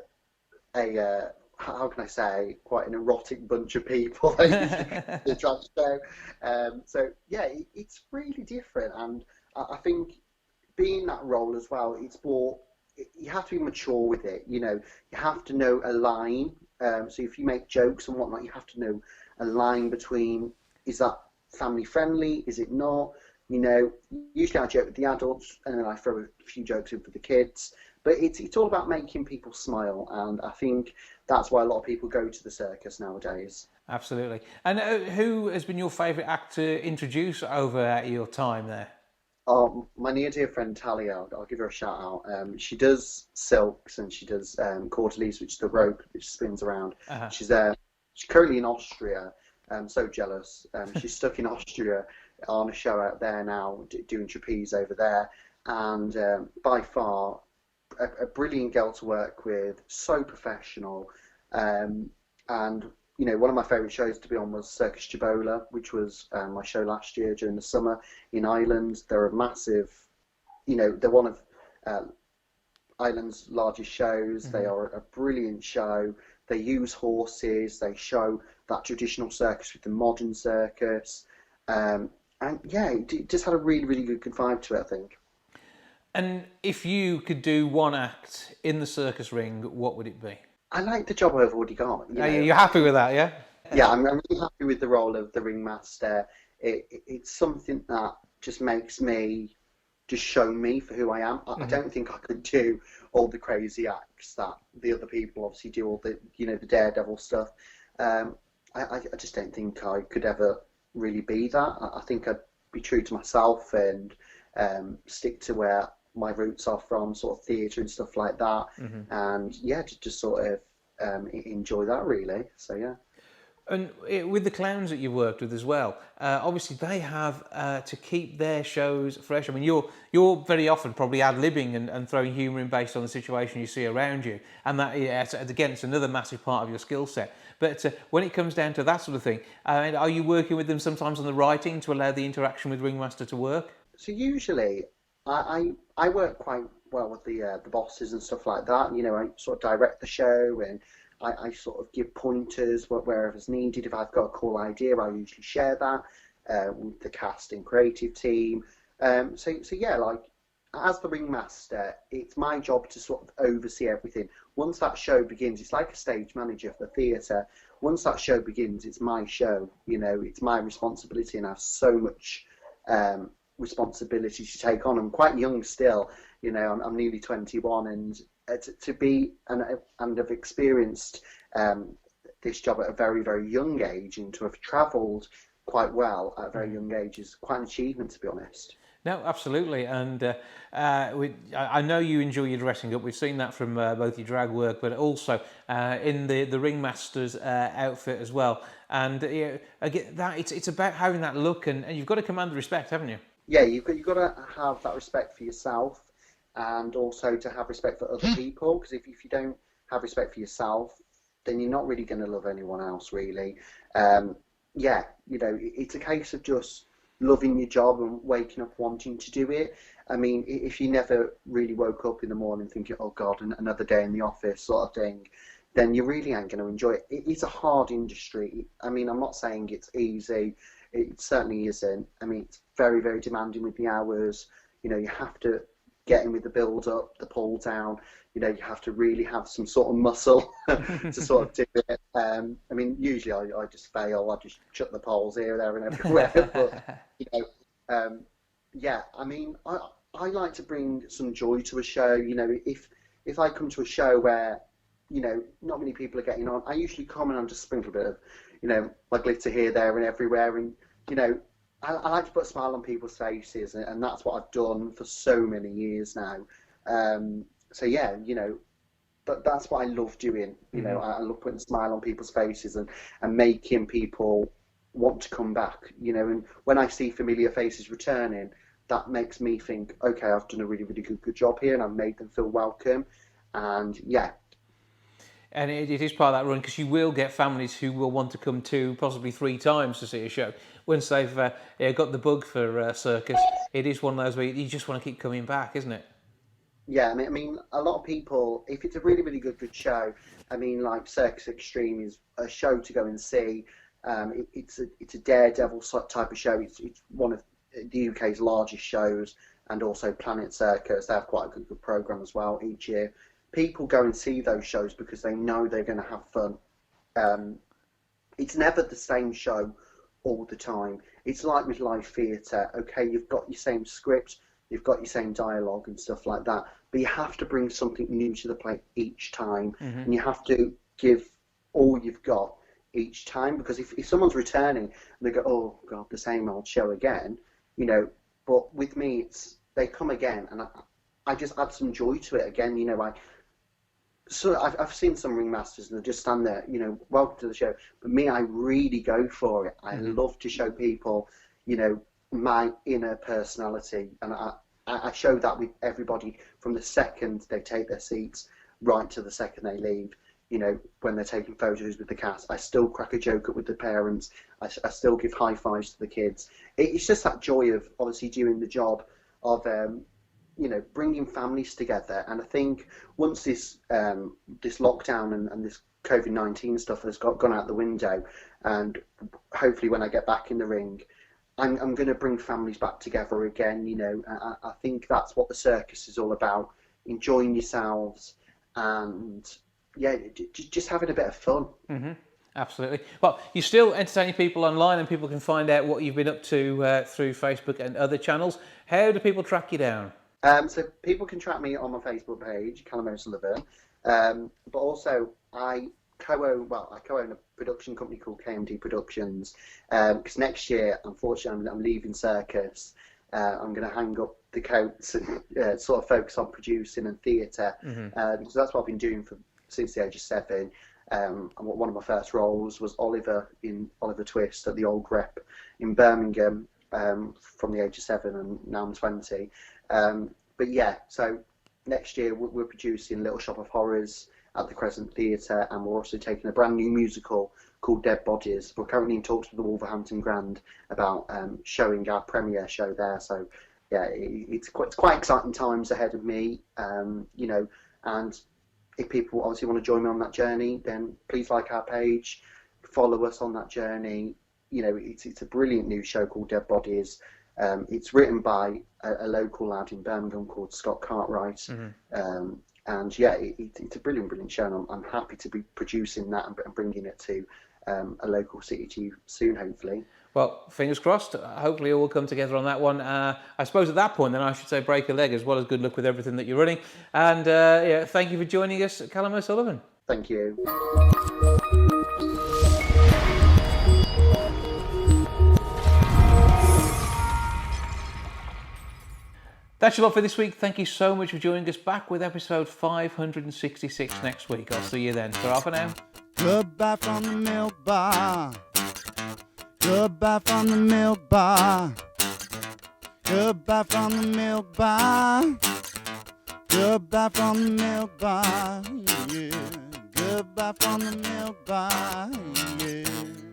how can I say, quite an erotic bunch of people. The drag show. So yeah, it's really different, and I think being that role as well, it's more, you have to be mature with it. You know, you have to know a line. So if you make jokes and whatnot, you have to know a line between, is that family friendly? Is it not? You know, usually I joke with the adults and then I throw a few jokes in for the kids. But it's all about making people smile, and I think that's why a lot of people go to the circus nowadays. Absolutely. And who has been your favourite act to introduce over your time there? My near dear friend Talia, I'll give her a shout out. She does silks and she does courtelies, which is the rope which spins around. She's currently in Austria. I'm so jealous. She's stuck in Austria on a show out there now, doing trapeze over there, and by far a brilliant girl to work with, so professional, and you know, one of my favourite shows to be on was Circus Cibola, which was my show last year during the summer in Ireland. They're a massive, you know, they're one of Ireland's largest shows. They are a brilliant show. They use horses. They show that traditional circus with the modern circus, and yeah, it just had a really, really good vibe to it, I think. And if you could do one act in the circus ring, what would it be? I like the job I've already got. You're happy with that, yeah? Yeah, I'm really happy with the role of the ringmaster. It's something that just makes me, just show me for who I am. I don't think I could do all the crazy acts that the other people obviously do, all the, you know, the daredevil stuff. I just don't think I could ever really be that. I think I'd be true to myself and stick to where my roots are from, sort of theatre and stuff like that, and yeah, just sort of enjoy that really. So yeah. And with the clowns that you've worked with as well, obviously they have to keep their shows fresh. I mean, you're very often probably ad-libbing and throwing humour in based on the situation you see around you, and that, again, it's another massive part of your skill set. But when it comes down to that sort of thing, are you working with them sometimes on the writing to allow the interaction with Ringmaster to work? So usually, I work quite well with the bosses and stuff like that. You know, I sort of direct the show, and I sort of give pointers wherever's needed. If I've got a cool idea, I usually share that with the cast and creative team. So yeah, like, as the ringmaster, it's my job to sort of oversee everything. Once that show begins, it's like a stage manager for the theatre. Once that show begins, it's my show. You know, it's my responsibility, and I have so much responsibility to take on. I'm quite young still. You know, I'm nearly 21, and to be and have experienced this job at a very, very young age, and to have travelled quite well at a very young age is quite an achievement, to be honest. No, absolutely, and I know you enjoy your dressing up. We've seen that from both your drag work, but also in the ringmaster's outfit as well. And again, it's about having that look, and you've got to command the respect, haven't you? Yeah, you've got to have that respect for yourself, and also to have respect for other people. Because if you don't have respect for yourself, then you're not really going to love anyone else, really. Yeah, you know, it's a case of just loving your job and waking up wanting to do it. I mean, if you never really woke up in the morning thinking, oh God, another day in the office sort of thing, then you really ain't going to enjoy it. It's a hard industry. I mean, I'm not saying it's easy. It certainly isn't. I mean, it's very, very demanding with the hours. You know, you have to get in with the build up, the pull down. You know, you have to really have some sort of muscle to sort of do it. I mean, usually I just fail. I just chuck the poles here, there, and everywhere. But you know, yeah. I mean, I like to bring some joy to a show. You know, if I come to a show where, you know, not many people are getting on, I usually come and just sprinkle a bit of, you know, my glitter here, there, and everywhere, and you know, I like to put a smile on people's faces, and that's what I've done for so many years now. So yeah, you know, but that's what I love doing. You know, I love putting a smile on people's faces and making people want to come back. You know, and when I see familiar faces returning, that makes me think, okay, I've done a really, really good job here, and I've made them feel welcome. And yeah. And it is part of that run, because you will get families who will want to come 2, possibly 3 times to see a show. Once they've got the bug for circus, it is one of those where you just want to keep coming back, isn't it? Yeah, I mean, a lot of people, if it's a really, really good show, I mean, like Circus Extreme is a show to go and see. It's a daredevil type of show. It's one of the UK's largest shows, and also Planet Circus. They have quite a good program as well each year. People go and see those shows because they know they're going to have fun. It's never the same show all the time. It's like with live theatre. Okay, you've got your same script, you've got your same dialogue and stuff like that, but you have to bring something new to the plate each time, and you have to give all you've got each time, because if someone's returning and they go, oh god, the same old show again, you know, but with me, it's they come again, and I just add some joy to it again, you know. I've seen some ringmasters and they just stand there, you know, welcome to the show. But me, I really go for it. I love to show people, you know, my inner personality, and I show that with everybody from the second they take their seats right to the second they leave. You know, when they're taking photos with the cast, I still crack a joke up with the parents. I still give high fives to the kids. It's just that joy of obviously doing the job of you know, bringing families together. And I think once this lockdown and this COVID-19 stuff has gone out the window, and hopefully when I get back in the ring, I'm going to bring families back together again. You know, I think that's what the circus is all about: enjoying yourselves and just having a bit of fun. Absolutely. Well, you're still entertaining people online, and people can find out what you've been up to through Facebook and other channels. How do people track you down? So people can track me on my Facebook page, Callum O'Sullivan, but also I co-own a production company called KMD Productions, because next year, unfortunately, I'm leaving circus. I'm going to hang up the coats and sort of focus on producing and theatre. So that's what I've been doing since the age of 7. One of my first roles was Oliver in Oliver Twist at the Old Rep in Birmingham from the age of 7, and now I'm 20. But yeah, so next year we're producing Little Shop of Horrors at the Crescent Theatre, and we're also taking a brand new musical called Dead Bodies. We're currently in talks with the Wolverhampton Grand about showing our premiere show there. So yeah, it's quite exciting times ahead of me, you know. And if people obviously want to join me on that journey, then please like our page, follow us on that journey. You know, it's a brilliant new show called Dead Bodies. It's written by a local lad in Birmingham called Scott Cartwright. And yeah, it's a brilliant show, and I'm happy to be producing that and bringing it to a local city to you soon, hopefully. Well, fingers crossed. Hopefully it will come together on that one. I suppose at that point, then I should say break a leg, as well as good luck with everything that you're running. And yeah, thank you for joining us, Callum O'Sullivan. Thank you. That's a lot for this week. Thank you so much for joining us. Back with episode 566 next week. I'll see you then. Ta-ra for now. Goodbye from the milk bar. Goodbye from the milk bar. Goodbye from the milk bar. Goodbye from the milk bar. Yeah. Goodbye from the milk bar. Yeah.